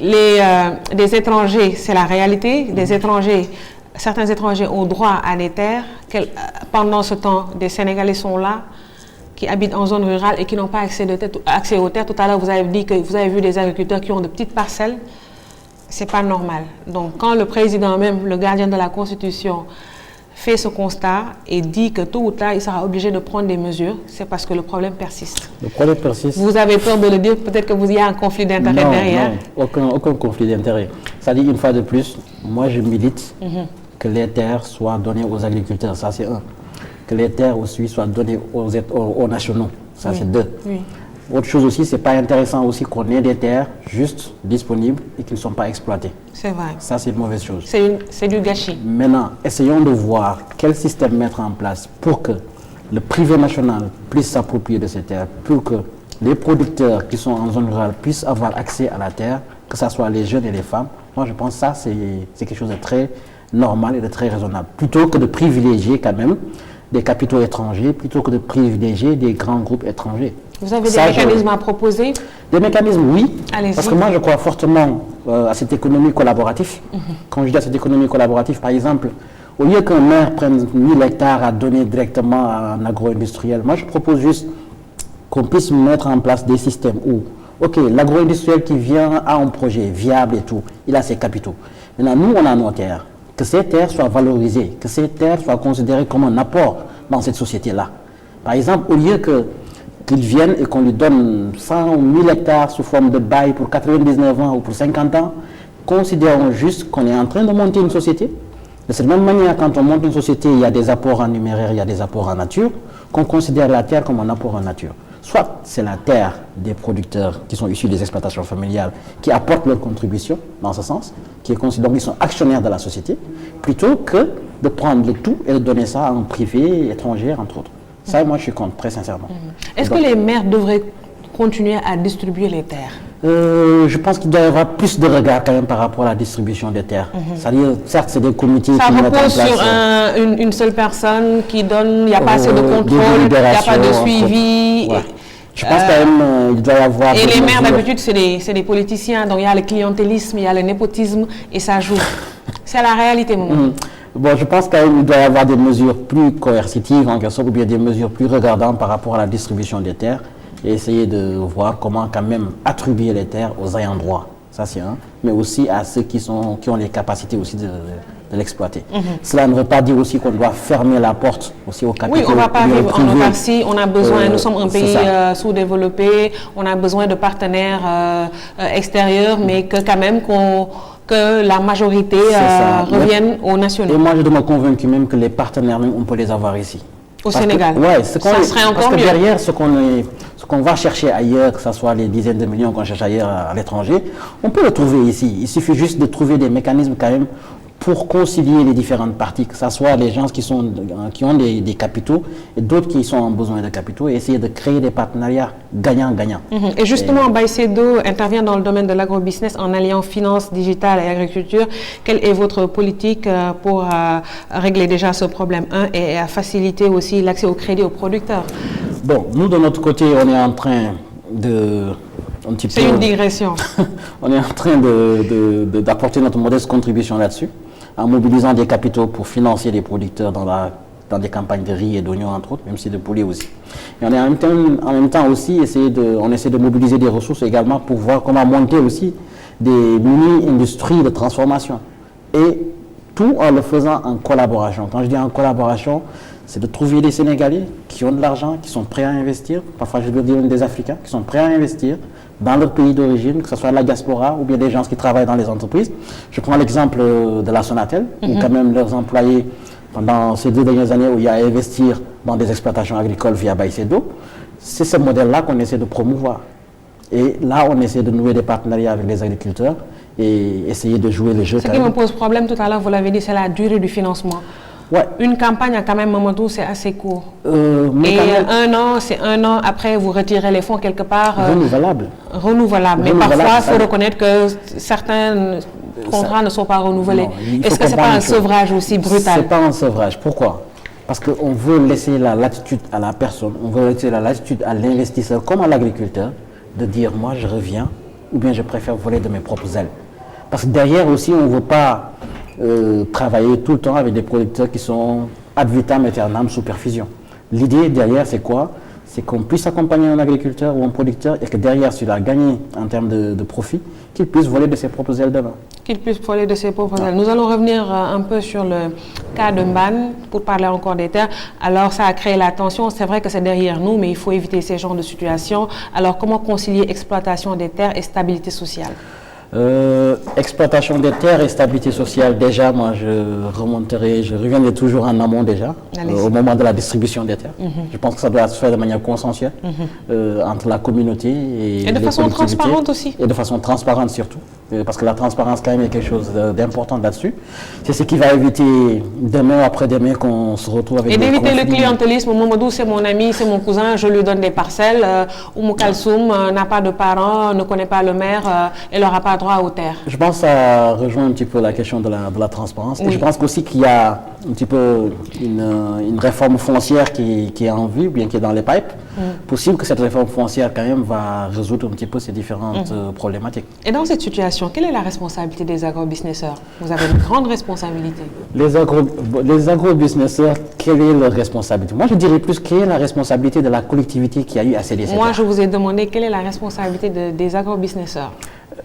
Des étrangers, c'est la réalité, des étrangers, certains étrangers ont droit à des terres. Pendant ce temps, des Sénégalais sont là, qui habitent en zone rurale et qui n'ont pas accès aux terres. Tout à l'heure, vous avez dit que vous avez vu des agriculteurs qui ont de petites parcelles. C'est pas normal. Donc, quand le président même, le gardien de la Constitution, fait ce constat et dit que tôt ou tard, il sera obligé de prendre des mesures, c'est parce que le problème persiste. Le problème persiste. Vous avez peur de le dire, peut-être que vous y a un conflit d'intérêt derrière. Non, aucun conflit d'intérêt. Ça dit une fois de plus, moi je milite que les terres soient données aux agriculteurs, ça c'est un. Que les terres aussi soient données aux nationaux, ça c'est deux. Oui. Autre chose aussi, c'est pas intéressant aussi qu'on ait des terres juste disponibles et qui ne sont pas exploitées. C'est vrai. Ça, c'est une mauvaise chose. C'est du gâchis. Maintenant, essayons de voir quel système mettre en place pour que le privé national puisse s'approprier de ces terres, pour que les producteurs qui sont en zone rurale puissent avoir accès à la terre, que ce soit les jeunes et les femmes. Moi, je pense que ça, c'est quelque chose de très normal et de très raisonnable. Plutôt que de privilégier quand même des capitaux étrangers, plutôt que de privilégier des grands groupes étrangers. Vous avez des mécanismes à proposer? Des mécanismes, oui. Parce que moi, je crois fortement à cette économie collaborative. Quand je dis à cette économie collaborative, par exemple, au lieu qu'un maire prenne 1000 hectares à donner directement à un agro-industriel, moi, je propose juste qu'on puisse mettre en place des systèmes où, OK, l'agro-industriel qui vient a un projet viable et tout, il a ses capitaux. Maintenant, nous, on a nos terres. Que ces terres soient valorisées, que ces terres soient considérées comme un apport dans cette société-là. Par exemple, au lieu qu'il vienne et qu'on lui donne 100 ou 1000 hectares sous forme de bail pour 99 ans ou pour 50 ans, considérons juste qu'on est en train de monter une société. De cette même manière, quand on monte une société, il y a des apports en numéraire, il y a des apports en nature, qu'on considère la terre comme un apport en nature. Soit c'est la terre des producteurs qui sont issus des exploitations familiales qui apportent leur contribution dans ce sens, qui est considéré, donc ils sont actionnaires de la société, plutôt que de prendre le tout et de donner ça à un privé étranger, entre autres. Ça, moi, je suis contre, très sincèrement. Est-ce que les maires devraient continuer à distribuer les terres? Je pense qu'il doit y avoir plus de regard quand même par rapport à la distribution des terres. C'est-à-dire, certes, c'est des comités qui mettent en place... Ça repose sur une seule personne qui donne, il n'y a pas assez de contrôle, il n'y a pas de suivi. Ouais. Je pense quand même qu'il doit y avoir... Et les maires, d'habitude, c'est des politiciens, donc il y a le clientélisme, il y a le népotisme, et ça joue. C'est la réalité, maman. Bon, je pense qu'il doit y avoir des mesures plus coercitives, en quelque sorte, ou bien des mesures plus regardantes par rapport à la distribution des terres, et essayer de voir comment quand même attribuer les terres aux ayants droit. Ça, c'est un. Mais aussi à ceux qui ont les capacités aussi de l'exploiter. Cela ne veut pas dire aussi qu'on doit fermer la porte aussi aux capitaux. Oui, on ne va pas vivre en autarcie. On a besoin, nous sommes un pays sous-développé, on a besoin de partenaires extérieurs, mais que quand même que la majorité revienne aux nationaux. Et moi, je me convaincu même que les partenaires, même, on peut les avoir ici. Au Sénégal. Oui, ça serait encore mieux. Parce que derrière, ce qu'on va chercher ailleurs, que ce soit les dizaines de millions qu'on cherche ailleurs à l'étranger, on peut le trouver ici. Il suffit juste de trouver des mécanismes quand même pour concilier les différentes parties, que ce soit les gens qui ont des capitaux et d'autres qui sont en besoin de capitaux, et essayer de créer des partenariats gagnant-gagnant. Et justement, Baïsédo intervient dans le domaine de l'agrobusiness en alliant finance, digital et agriculture. Quelle est votre politique pour régler déjà ce problème et à faciliter aussi l'accès au crédit aux producteurs? Bon, nous de notre côté, on est en train de... C'est une digression. On est en train d'apporter notre modeste contribution là-dessus, en mobilisant des capitaux pour financer les producteurs dans des campagnes de riz et d'oignons, entre autres, même si de poulet aussi. Et on est en même temps aussi, on essaie de mobiliser des ressources également pour voir comment monter aussi des mini-industries de transformation. Et tout en le faisant en collaboration. Quand je dis en collaboration, c'est de trouver des Sénégalais qui ont de l'argent, qui sont prêts à investir, parfois je veux dire des Africains, qui sont prêts à investir dans leur pays d'origine, que ce soit la diaspora ou bien des gens qui travaillent dans les entreprises. Je prends l'exemple de la Sonatel, où quand même leurs employés, pendant ces 2 dernières années, où il y a à investir dans des exploitations agricoles via Baïsédo, c'est ce modèle-là qu'on essaie de promouvoir. Et là, on essaie de nouer des partenariats avec les agriculteurs et essayer de jouer le jeu. Ce qui me pose problème tout à l'heure, vous l'avez dit, c'est la durée du financement. Ouais. Une campagne à quand même, Mamadou, c'est assez court. Et un an, c'est un an, après vous retirez les fonds quelque part. Renouvelable. Mais parfois, il faut reconnaître que certains contrats ne sont pas renouvelés. Est-ce que ce n'est pas un sevrage aussi brutal? Ce n'est pas un sevrage. Pourquoi? Parce qu'on veut laisser la latitude à la personne, on veut laisser la latitude à l'investisseur comme à l'agriculteur de dire moi je reviens ou bien je préfère voler de mes propres ailes. Parce que derrière aussi, on ne veut pas travailler tout le temps avec des producteurs qui sont ad vitam aeternam sous perfusion. L'idée derrière, c'est quoi? C'est qu'on puisse accompagner un agriculteur ou un producteur et que derrière, s'il a gagné en termes de profit, qu'il puisse voler de ses propres ailes demain. Qu'il puisse voler de ses propres ailes. Nous allons revenir un peu sur le cas de Mbane pour parler encore des terres. Alors, ça a créé la tension. C'est vrai que c'est derrière nous, mais il faut éviter ces genres de situations. Alors, comment concilier exploitation des terres et stabilité sociale? Exploitation des terres et stabilité sociale, déjà, moi je reviendrai toujours en amont déjà, au moment de la distribution des terres. Je pense que ça doit se faire de manière consensuelle entre la communauté et de façon transparente aussi. Et de façon transparente surtout, parce que la transparence quand même est quelque chose d'important là-dessus. C'est ce qui va éviter demain après-demain qu'on se retrouve avec et d'éviter le clientélisme. Mamadou, c'est mon ami, c'est mon cousin, je lui donne des parcelles. Oumou Kalsoum n'a pas de parents, ne connaît pas le maire et n'aura pas droit aux terres. Je pense que ça rejoint un petit peu la question de la transparence. Oui. Et je pense aussi qu'il y a un petit peu une réforme foncière qui est en vue, bien qui est dans les pipes. Possible que cette réforme foncière quand même va résoudre un petit peu ces différentes problématiques. Et dans cette situation, quelle est la responsabilité des agrobusinesseurs? Vous avez une grande responsabilité. Les agrobusinesseurs, quelle est leur responsabilité? Moi, je dirais plus quelle est la responsabilité de la collectivité qui a eu à céder cette terre. Moi, je vous ai demandé quelle est la responsabilité des agrobusinesseurs.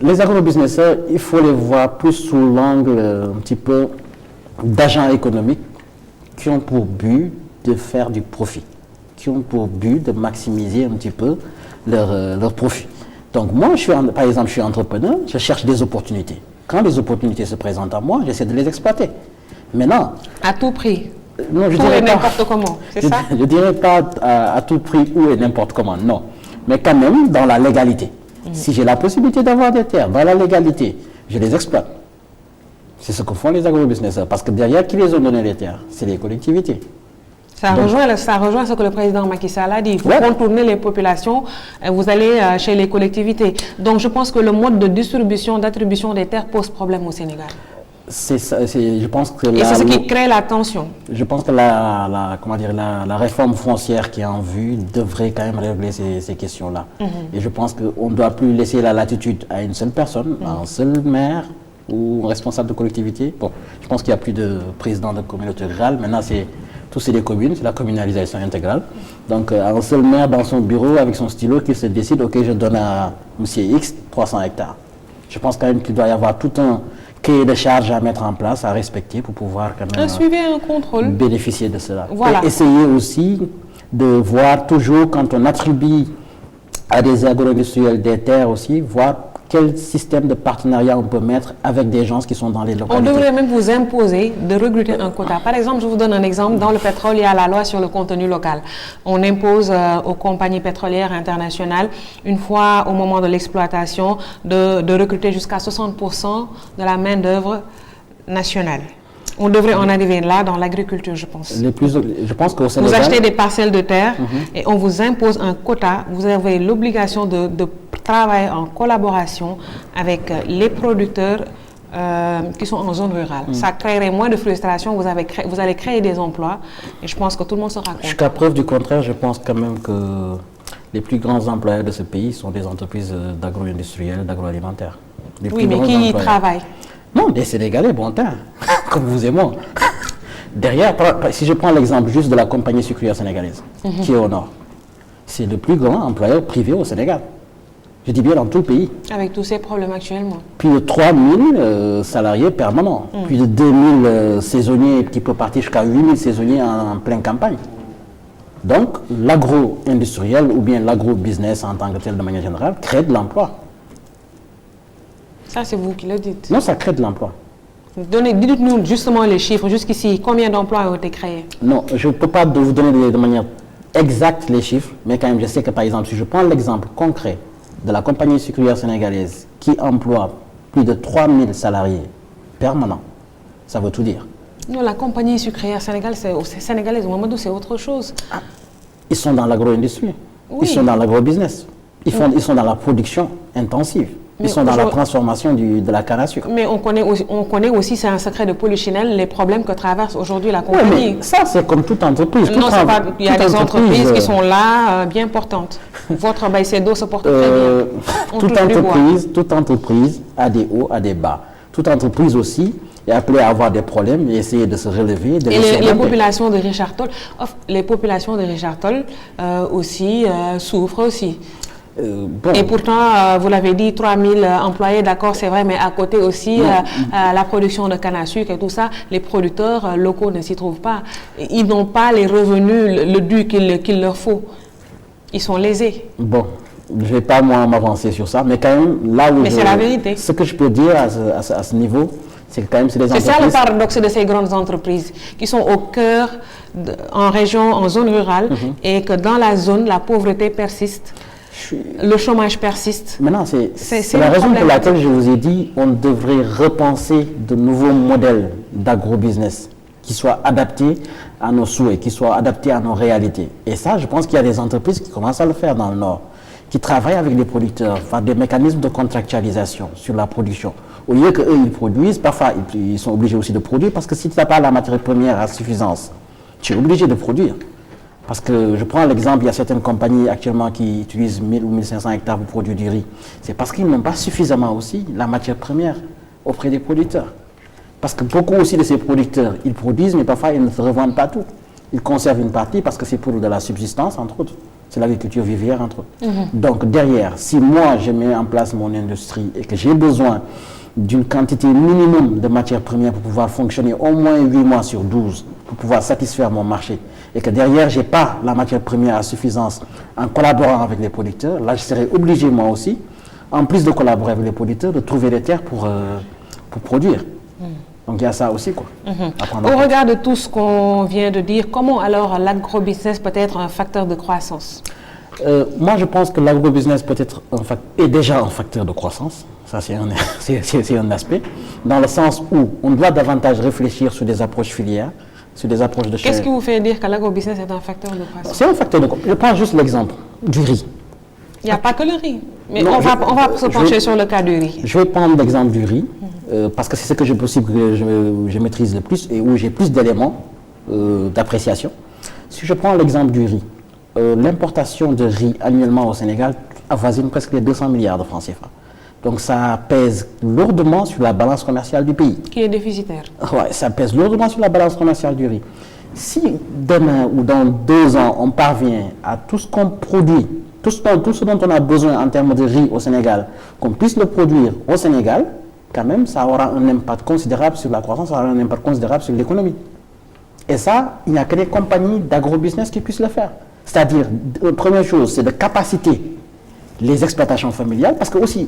Les agrobusinesseurs, il faut les voir plus sous l'angle un petit peu d'agents économiques qui ont pour but de faire du profit, qui ont pour but de maximiser un petit peu leur profit. Donc moi, par exemple, je suis entrepreneur, je cherche des opportunités. Quand les opportunités se présentent à moi, j'essaie de les exploiter. Maintenant... À tout prix? Non, je dirais pas... n'importe comment, c'est ça? Je ne dirais pas à tout prix ou et n'importe comment, non. Mais quand même dans la légalité. Si j'ai la possibilité d'avoir des terres dans la légalité, je les exploite. C'est ce que font les agrobusinesseurs. Parce que derrière, qui les ont donné les terres? C'est les collectivités. Ça rejoint ce que le président Macky Sall a dit. Vous contournez les populations, vous allez chez les collectivités. Donc je pense que le mode de distribution, d'attribution des terres pose problème au Sénégal. C'est ça, je pense que et c'est ce qui crée la tension. Je pense que la réforme foncière qui est en vue devrait quand même régler ces questions-là. Et je pense qu'on ne doit plus laisser la latitude à une seule personne, à un seul maire ou un responsable de collectivité. Bon, je pense qu'il n'y a plus de président de communauté rurale. Maintenant, c'est des communes, c'est la communalisation intégrale. Donc, un seul maire dans son bureau avec son stylo qui se décide, ok, je donne à M. X 300 hectares. Je pense quand même qu'il doit y avoir tout un cahier de charges à mettre en place, à respecter pour pouvoir quand même un suivi et un contrôle. Bénéficier de cela. Voilà. Et essayer aussi de voir toujours quand on attribue à des agro-industriels des terres aussi, voir quel système de partenariat on peut mettre avec des gens qui sont dans les localités. On devrait même vous imposer de recruter un quota. Par exemple, je vous donne un exemple. Dans le pétrole, il y a la loi sur le contenu local. On impose aux compagnies pétrolières internationales, une fois au moment de l'exploitation, de recruter jusqu'à 60% de la main-d'œuvre nationale. On devrait en arriver là dans l'agriculture, je pense. Je pense qu'au Sénégal, vous achetez des parcelles de terre et on vous impose un quota. Vous avez l'obligation de travailler en collaboration avec les producteurs qui sont en zone rurale. Ça créerait moins de frustration. Vous allez créer des emplois et je pense que tout le monde sera content. Jusqu'à preuve du contraire, je pense quand même que les plus grands employeurs de ce pays sont des entreprises d'agro-industriels, d'agroalimentaire. Oui, mais qui y travaillent? Non, des Sénégalais, bon teint, comme vous et moi. Derrière, si je prends l'exemple juste de la compagnie sucrière sénégalaise, qui est au nord, c'est le plus grand employeur privé au Sénégal. Je dis bien dans tout le pays. Avec tous ces problèmes actuellement. Plus de 3 000 salariés permanents. Plus de 2 000 saisonniers qui peuvent partir jusqu'à 8 000 saisonniers en pleine campagne. Donc, l'agro-industriel ou bien l'agro-business en tant que tel de manière générale crée de l'emploi. Ça, c'est vous qui le dites. Non, ça crée de l'emploi. Dites-nous justement les chiffres, jusqu'ici, combien d'emplois ont été créés? Non, je ne peux pas vous donner de manière exacte les chiffres, mais quand même, je sais que par exemple, si je prends l'exemple concret de la compagnie sucrière sénégalaise qui emploie plus de 3 000 salariés permanents, ça veut tout dire. Non, la compagnie sucrière sénégalaise, Mamadou, c'est autre chose. Ah, ils sont dans l'agro-industrie, oui. Ils sont dans l'agro-business, ils sont dans la production intensive. Ils sont dans la transformation de la canne à sucre. Mais on connaît aussi, c'est un secret de Polichinelle, les problèmes que traverse aujourd'hui la compagnie. Oui, mais ça, c'est comme toute entreprise. Non, c'est pas, il y a des entreprises qui sont là, bien portantes. Votre BAICEDO se porte très bien. Toute entreprise a des hauts, a des bas. Toute entreprise aussi est appelée à avoir des problèmes et essayer de se relever. Et les populations de Richard Toll, aussi souffrent aussi. Bon. Et pourtant, vous l'avez dit, 3 000 employés, d'accord, c'est vrai, mais à côté aussi, la production de canne à sucre et tout ça, les producteurs locaux ne s'y trouvent pas. Ils n'ont pas les revenus, le dû qu'il leur faut. Ils sont lésés. Bon, je ne vais pas moi m'avancer sur ça, mais quand même, là où mais c'est la vérité. Ce que je peux dire à ce niveau, c'est que quand même, c'est des entreprises... C'est ça le paradoxe de ces grandes entreprises, qui sont au cœur, en région, en zone rurale, et que dans la zone, la pauvreté persiste. Le chômage persiste. Maintenant, c'est la raison pour laquelle je vous ai dit on devrait repenser de nouveaux modèles d'agro-business qui soient adaptés à nos souhaits, qui soient adaptés à nos réalités. Et ça, je pense qu'il y a des entreprises qui commencent à le faire dans le Nord, qui travaillent avec les producteurs, faire des mécanismes de contractualisation sur la production. Au lieu qu'eux, ils produisent, parfois, ils sont obligés aussi de produire parce que si tu n'as pas la matière première à suffisance, tu es obligé de produire. Parce que je prends l'exemple, il y a certaines compagnies actuellement qui utilisent 1000 ou 1500 hectares pour produire du riz. C'est parce qu'ils n'ont pas suffisamment aussi la matière première auprès des producteurs. Parce que beaucoup aussi de ces producteurs, ils produisent, mais parfois ils ne se revendent pas tout. Ils conservent une partie parce que c'est pour de la subsistance, entre autres. C'est l'agriculture vivière, entre autres. Donc derrière, si moi je mets en place mon industrie et que j'ai besoin d'une quantité minimum de matières premières pour pouvoir fonctionner au moins 8 mois sur 12, pour pouvoir satisfaire mon marché, et que derrière, je n'ai pas la matière première à suffisance en collaborant avec les producteurs, là, je serai obligé, moi aussi, en plus de collaborer avec les producteurs, de trouver des terres pour produire. Donc, il y a ça aussi, quoi. Au regard de tout ce qu'on vient de dire, comment alors l'agrobusiness peut être un facteur de croissance? Moi, je pense que l'agrobusiness peut être est déjà un facteur de croissance. Ça, c'est un aspect. Dans le sens où on doit davantage réfléchir sur des approches filières, sur des approches de chaîne. Qu'est-ce qui vous fait dire que l'agrobusiness est un facteur de croissance? C'est un facteur de croissance. Je prends juste l'exemple du riz. Il n'y a pas que le riz. Mais non, on va se pencher sur le cas du riz. Je vais prendre l'exemple du riz, parce que c'est ce que je maîtrise le plus et où j'ai plus d'éléments d'appréciation. Si je prends l'exemple du riz, l'importation de riz annuellement au Sénégal avoisine presque les 200 milliards de francs CFA. Donc ça pèse lourdement sur la balance commerciale du pays. Qui est déficitaire. Ouais, ça pèse lourdement sur la balance commerciale du riz. Si demain ou dans 2 ans, on parvient à tout ce qu'on produit, tout ce dont on a besoin en termes de riz au Sénégal, qu'on puisse le produire au Sénégal, quand même, ça aura un impact considérable sur la croissance, ça aura un impact considérable sur l'économie. Et ça, il n'y a que des compagnies d'agrobusiness qui puissent le faire. C'est-à-dire, la première chose, c'est de capaciter les exploitations familiales, parce que aussi,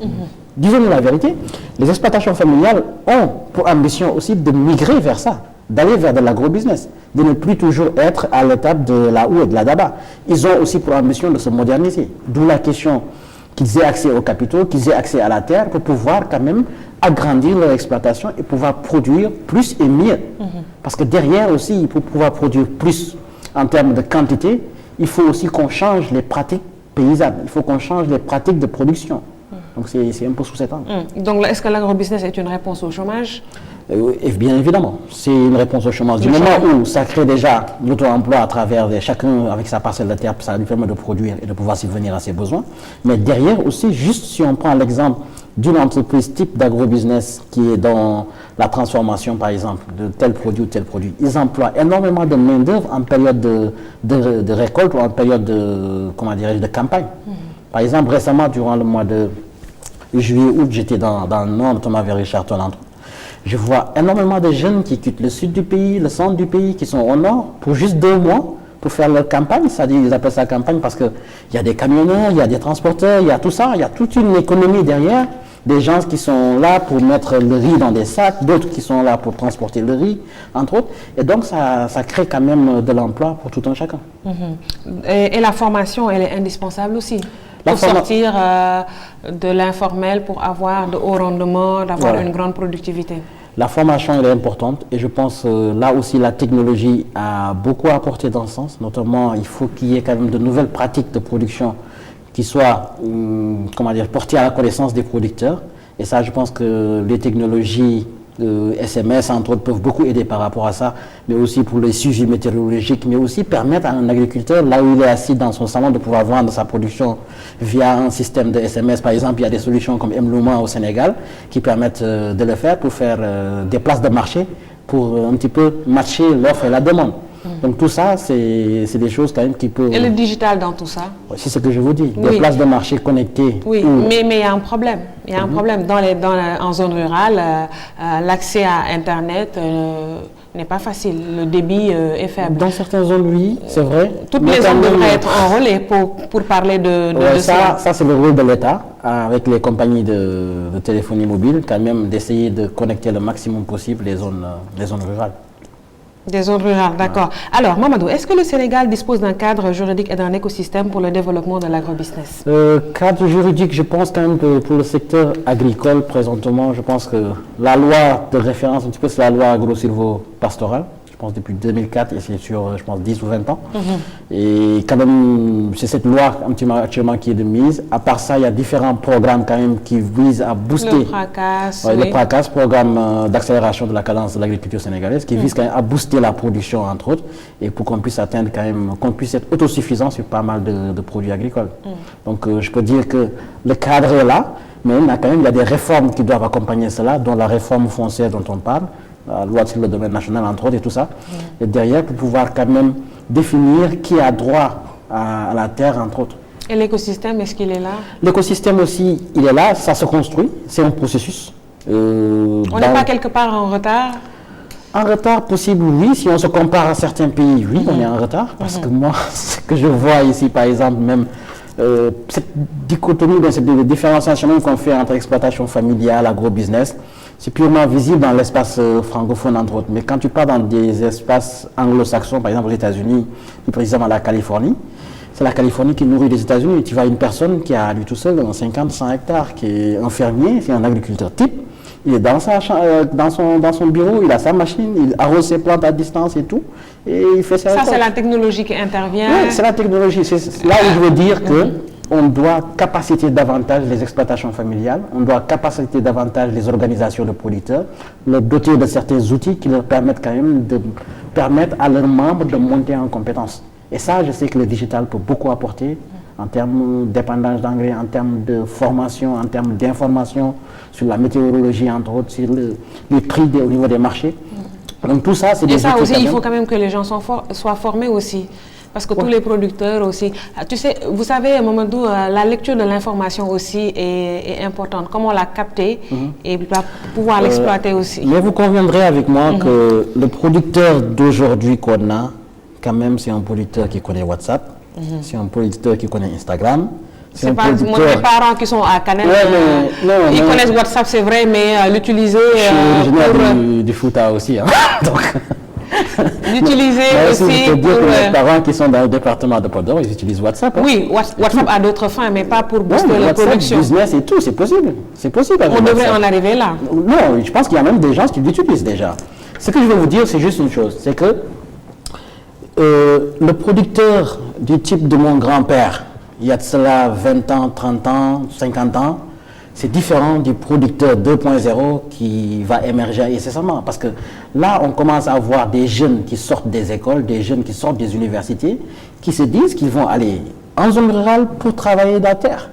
disons-nous la vérité, les exploitations familiales ont pour ambition aussi de migrer vers ça, d'aller vers de l'agrobusiness, de ne plus toujours être à l'étape de la houe et de la daba. Ils ont aussi pour ambition de se moderniser. D'où la question qu'ils aient accès aux capitaux, qu'ils aient accès à la terre pour pouvoir quand même agrandir leur exploitation et pouvoir produire plus et mieux. Parce que derrière aussi, pour pouvoir produire plus en termes de quantité, il faut aussi qu'on change les pratiques paysannes, il faut qu'on change les pratiques de production. Donc c'est un peu sous cet angle. Donc est-ce que l'agrobusiness est une réponse au chômage? Bien évidemment, c'est une réponse au chômage. Du moment où ça crée déjà l'auto-emploi à travers chacun avec sa parcelle de terre, ça lui permet de produire et de pouvoir subvenir à ses besoins. Mais derrière aussi, juste si on prend l'exemple d'une entreprise type d'agrobusiness qui est dans la transformation, par exemple, de tel produit ou tel produit, ils emploient énormément de main-d'œuvre en période de récolte ou en période de campagne. Par exemple, récemment, durant le mois de juillet-août, j'étais dans le nord, notamment vers Richardson. Je vois énormément de jeunes qui quittent le sud du pays, le centre du pays, qui sont au nord pour juste 2 mois pour faire leur campagne. C'est-à-dire, ils appellent ça campagne parce qu'il y a des camionneurs, il y a des transporteurs, il y a tout ça, il y a toute une économie derrière. Des gens qui sont là pour mettre le riz dans des sacs, d'autres qui sont là pour transporter le riz, entre autres. Et donc, ça crée quand même de l'emploi pour tout un chacun. Et la formation, elle est indispensable aussi pour sortir de l'informel, pour avoir de hauts rendements, d'avoir une grande productivité. La formation, elle est importante et je pense là aussi la technologie a beaucoup apporté dans ce sens. Notamment, il faut qu'il y ait quand même de nouvelles pratiques de production qui soient portées à la connaissance des producteurs. Et ça, je pense que les technologies SMS, entre autres, peuvent beaucoup aider par rapport à ça, mais aussi pour les suivis météorologiques, mais aussi permettre à un agriculteur, là où il est assis dans son salon, de pouvoir vendre sa production via un système de SMS. Par exemple, il y a des solutions comme Mlouma au Sénégal qui permettent de le faire pour faire des places de marché, pour un petit peu matcher l'offre et la demande. Donc tout ça, c'est des choses quand même qui peuvent... Et le digital dans tout ça? C'est ce que je vous dis, des places de marché connectées. Oui, mais il y a un problème. Il y a un problème. En zone rurale, l'accès à Internet n'est pas facile. Le débit est faible. Dans certaines zones, oui, c'est vrai. Toutes les zones devraient être enrôlées pour parler de ça. Ça, c'est le rôle de l'État, avec les compagnies de téléphonie mobile, quand même d'essayer de connecter le maximum possible les zones rurales. Des zones rurales, d'accord. Alors, Mamadou, est-ce que le Sénégal dispose d'un cadre juridique et d'un écosystème pour le développement de l'agrobusiness? Cadre juridique, je pense quand même que pour le secteur agricole, présentement, je pense que la loi de référence, un petit peu, c'est la loi agro-silvo-pastorale. Je pense depuis 2004 et c'est sur, je pense, 10 ou 20 ans. Et quand même, c'est cette loi actuellement qui est de mise. À part ça, il y a différents programmes quand même qui visent à booster... Le PRACAS, le PRACAS, programme d'accélération de la cadence de l'agriculture sénégalaise, qui vise quand même à booster la production, entre autres, et pour qu'on puisse atteindre quand même, qu'on puisse être autosuffisant sur pas mal de produits agricoles. Donc, je peux dire que le cadre est là, mais il y a des réformes qui doivent accompagner cela, dont la réforme foncière dont on parle, la loi sur le domaine national, entre autres, et tout ça. Et derrière, pour pouvoir quand même définir qui a droit à la terre, entre autres. Et l'écosystème, est-ce qu'il est là? L'écosystème aussi, il est là, ça se construit, c'est un processus. On n'est pas quelque part en retard? En retard possible, oui. Si on se compare à certains pays, oui, on est en retard. Parce que moi, ce que je vois ici, par exemple, même cette dichotomie, cette différenciation qu'on fait entre exploitation familiale, agro-business, c'est purement visible dans l'espace francophone, entre autres. Mais quand tu pars dans des espaces anglo-saxons, par exemple aux États-Unis, plus précisément la Californie, c'est la Californie qui nourrit les États-Unis. Tu vois une personne qui a lui tout seul 50-100 hectares, qui est un fermier, c'est un agriculteur type. Il est dans son bureau, il a sa machine, il arrose ses plantes à distance et tout. Et il fait ça. Ça, c'est la technologie qui intervient. Oui, c'est la technologie. C'est là où je veux dire que on doit capaciter davantage les exploitations familiales, on doit capaciter davantage les organisations de producteurs, leur doter de certains outils qui leur permettent quand même de permettre à leurs membres de monter en compétences. Et ça, je sais que le digital peut beaucoup apporter en termes d'épandage d'engrais, en termes de formation, en termes d'information sur la météorologie, entre autres, sur les prix au niveau des marchés. Donc tout ça, c'est des outils. Et ça aussi, il faut quand même que les gens soient formés aussi. Parce que tous les producteurs aussi, tu sais, vous savez, Mamadou, la lecture de l'information aussi est importante. Comment la capter et pouvoir l'exploiter aussi. Mais vous conviendrez avec moi que le producteur d'aujourd'hui qu'on a, quand même, c'est un producteur qui connaît WhatsApp, c'est un producteur qui connaît Instagram. C'est pas mes parents qui sont à Canel, ils connaissent WhatsApp, c'est vrai, mais l'utiliser... Je suis originaire du Fouta aussi, hein. Donc... L'utiliser aussi je peux dire que les parents qui sont dans le département de Podor, ils utilisent WhatsApp. Hein. Oui, WhatsApp a d'autres fins, mais pas pour booster la production. Business et tout, c'est possible. C'est possible. On devrait en arriver là. Non, je pense qu'il y a même des gens qui l'utilisent déjà. Ce que je veux vous dire, c'est juste une chose, c'est que le producteur du type de mon grand-père, il y a de cela 20 ans, 30 ans, 50 ans, c'est différent du producteur 2.0 qui va émerger incessamment. Parce que là, on commence à voir des jeunes qui sortent des écoles, des jeunes qui sortent des universités, qui se disent qu'ils vont aller en zone rurale pour travailler dans la terre.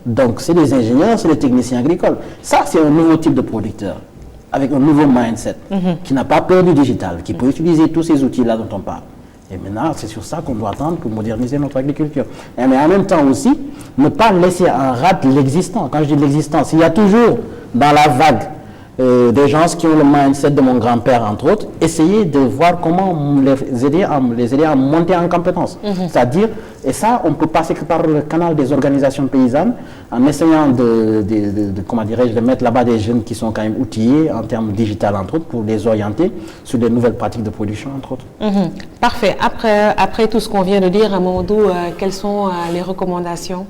Donc, c'est des ingénieurs, c'est des techniciens agricoles. Ça, c'est un nouveau type de producteur, avec un nouveau mindset, qui n'a pas peur du digital, qui peut utiliser tous ces outils-là dont on parle. Et maintenant, c'est sur ça qu'on doit attendre pour moderniser notre agriculture. Mais en même temps aussi, ne pas laisser en rade l'existant. Quand je dis l'existant, il y a toujours dans la vague des gens qui ont le mindset de mon grand-père, entre autres, essayer de voir comment les aider à monter en compétences. C'est-à-dire, et ça, on peut passer que par le canal des organisations paysannes, en essayant comment dirais-je, de mettre là-bas des jeunes qui sont quand même outillés en termes digital, entre autres, pour les orienter sur des nouvelles pratiques de production, entre autres. Parfait. Après tout ce qu'on vient de dire, Mamadou, quelles sont les recommandations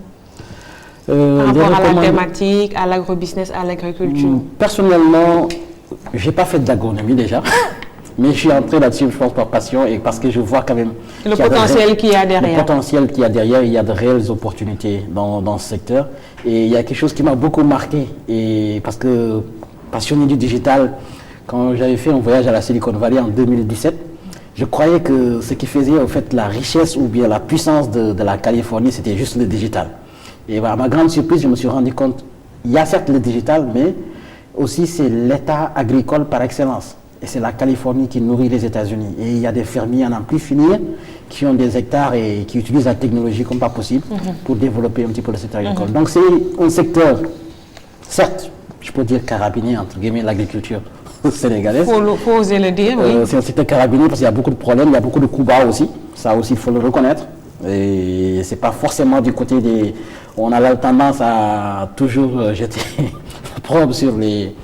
par rapport à la thématique, à l'agrobusiness, à l'agriculture? Personnellement, je n'ai pas fait d'agronomie déjà, mais je suis entré là-dessus, je pense, par passion et parce que je vois quand même le potentiel qu'il y a derrière. Le potentiel qu'il y a derrière, il y a de réelles opportunités dans ce secteur. Et il y a quelque chose qui m'a beaucoup marqué, et parce que passionné du digital, quand j'avais fait un voyage à la Silicon Valley en 2017, je croyais que ce qui faisait en fait la richesse ou bien la puissance de la Californie, c'était juste le digital. Et à ma grande surprise, je me suis rendu compte, il y a certes le digital, mais aussi c'est l'État agricole par excellence. Et c'est la Californie qui nourrit les États-Unis. Et il y a des fermiers à n'en plus finir qui ont des hectares et qui utilisent la technologie comme pas possible pour développer un petit peu le secteur agricole. Donc c'est un secteur, certes, je peux dire carabiné, entre guillemets, l'agriculture sénégalaise. Faut oser le dire, oui. C'est un secteur carabiné parce qu'il y a beaucoup de problèmes, il y a beaucoup de coups bas aussi. Ça aussi, il faut le reconnaître. Et c'est pas forcément du côté des... On a la tendance à toujours jeter la probe sur les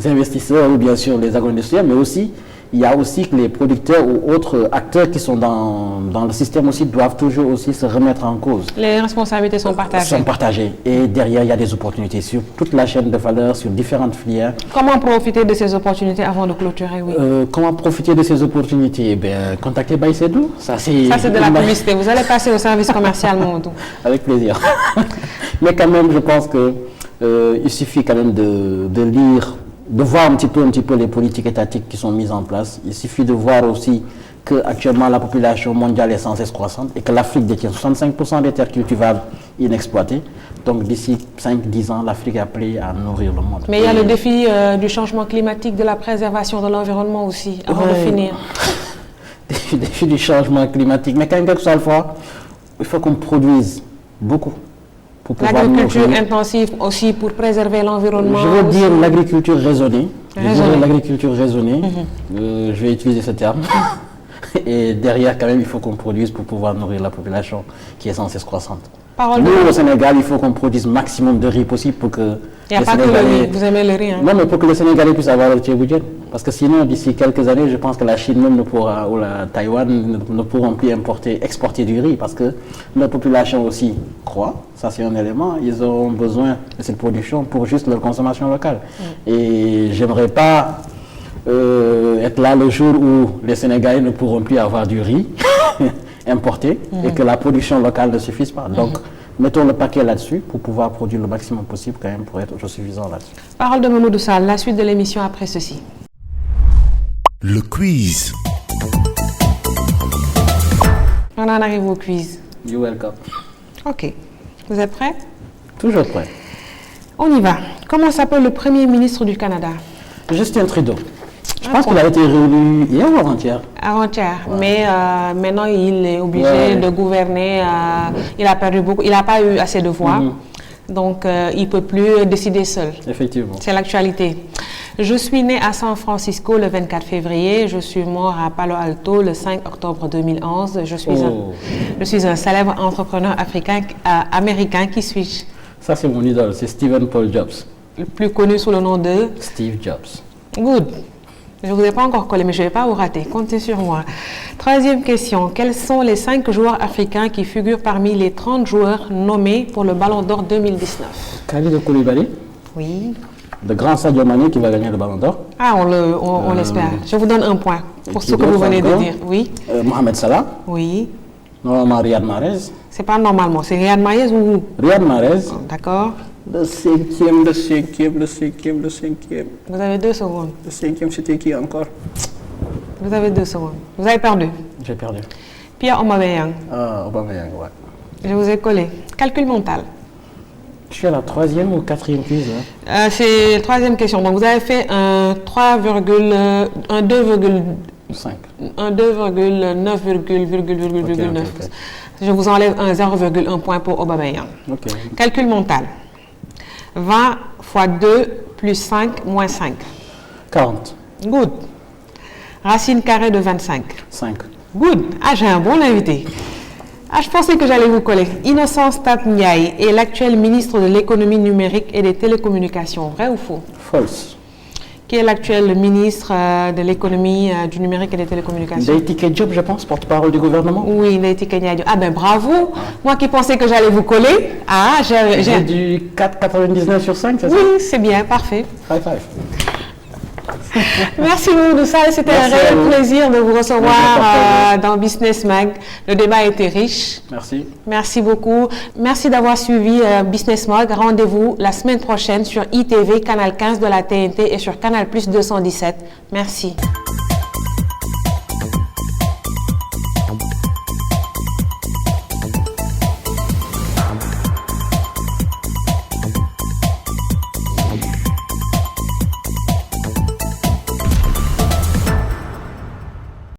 investisseurs ou bien sûr les agro-industriels, mais aussi, il y a aussi que les producteurs ou autres acteurs qui sont dans le système aussi doivent toujours aussi se remettre en cause. Les responsabilités sont partagées. Sont partagées. Et derrière, il y a des opportunités sur toute la chaîne de valeur, sur différentes filières. Comment profiter de ces opportunités avant de clôturer, oui? Comment profiter de ces opportunités? Contacter Baïsédou. Ça, c'est de la publicité. Vous allez passer au service commercial, Mamadou. Avec plaisir. Mais quand même, je pense qu'il suffit quand même de lire, de voir un petit peu les politiques étatiques qui sont mises en place. Il suffit de voir aussi qu'actuellement la population mondiale est sans cesse croissante et que l'Afrique détient 65% des terres cultivables inexploitées. Donc d'ici 5-10 ans, l'Afrique est appelée à nourrir le monde. Mais il y a le défi du changement climatique, de la préservation de l'environnement aussi, avant de finir. Défi du changement climatique. Mais quand même, quelque soit le fois, il faut qu'on produise beaucoup. L'agriculture intensive aussi pour préserver l'environnement. Je veux dire l'agriculture raisonnée. L'agriculture raisonnée. Je vais utiliser ce terme. Et derrière, quand même, il faut qu'on produise pour pouvoir nourrir la population qui est sans cesse croissante. Nous, au Sénégal, il faut qu'on produise maximum de riz possible pour que... Il n'y a pas que le riz, vous aimez le riz, hein? Non, mais pour que le Sénégalais puisse avoir le tchéboudjen. Parce que sinon, d'ici quelques années, je pense que la Chine même ne pourra, ou la Taïwan ne pourront plus exporter du riz parce que la population aussi croît. Ça, c'est un élément. Ils ont besoin de cette production pour juste leur consommation locale. Et j'aimerais pas être là le jour où les Sénégalais ne pourront plus avoir du riz importé et que la production locale ne suffise pas. Donc, mettons le paquet là-dessus pour pouvoir produire le maximum possible quand même pour être autosuffisant là-dessus. Parole de Mamadou Sall, la suite de l'émission après ceci. Le quiz. On en arrive au quiz. You're welcome. Ok. Vous êtes prêts? Toujours prêt. On y va. Comment s'appelle le Premier ministre du Canada? Justin Trudeau. Je pense qu'il a été réélu hier ou avant-hier? Avant-hier, mais maintenant il est obligé de gouverner. Il a perdu beaucoup, il n'a pas eu assez de voix, donc il ne peut plus décider seul. Effectivement. C'est l'actualité. Je suis né à San Francisco le 24 février, je suis mort à Palo Alto le 5 octobre 2011. Je suis un célèbre entrepreneur américain. Qui suis-je? Ça c'est mon idole, c'est Stephen Paul Jobs. Le plus connu sous le nom de? Steve Jobs. Good. Je ne vous ai pas encore collé, mais je ne vais pas vous rater. Comptez sur moi. Troisième question. Quels sont les 5 joueurs africains qui figurent parmi les 30 joueurs nommés pour le Ballon d'Or 2019? Kalidou Koulibaly. Oui. Le grand Sadio Mané qui va gagner le Ballon d'Or. Ah, on l'espère. Je vous donne un point pour ce que vous venez de dire. Oui. Mohamed Salah. Oui. Normalement Riyad Mahrez. C'est pas normalement, c'est Riyad Mahrez ou... Riyad Mahrez. D'accord. Le cinquième. Vous avez 2 secondes. Le 5e, c'était qui encore? Vous avez 2 secondes. Vous avez perdu. J'ai perdu. Pierre Aubameyang. Ah, Aubameyang, ouais. Je vous ai collé. Calcul mental. Je suis à la 3e ou 4e quiz, là? C'est la 3e question. Donc, vous avez fait un 2,2 5. Un 2,9,9. Je vous enlève un 0,1 point pour Aubameyang. Calcul mental. 20 fois 2 plus 5 moins 5. 40. Good. Racine carrée de 25. 5. Good. Ah, j'ai un bon invité. Ah, je pensais que j'allais vous coller. Innocence Ntap Ndiaye est l'actuel ministre de l'économie numérique et des télécommunications. Vrai ou faux? False. Qui est l'actuel ministre de l'économie, du numérique et des télécommunications? Leïty Diop, je pense, porte-parole du gouvernement. Oui, Leïty Diop. Ah ben bravo. Moi qui pensais que j'allais vous coller. Ah, j'ai du 4,99 sur 5, c'est ça? Oui, c'est bien, parfait. High five. Merci beaucoup, ça. C'était un réel plaisir de vous recevoir dans Business Mag. Le débat a été riche. Merci. Merci beaucoup. Merci d'avoir suivi Business Mag. Rendez-vous la semaine prochaine sur ITV, canal 15 de la TNT et sur Canal Plus 217. Merci.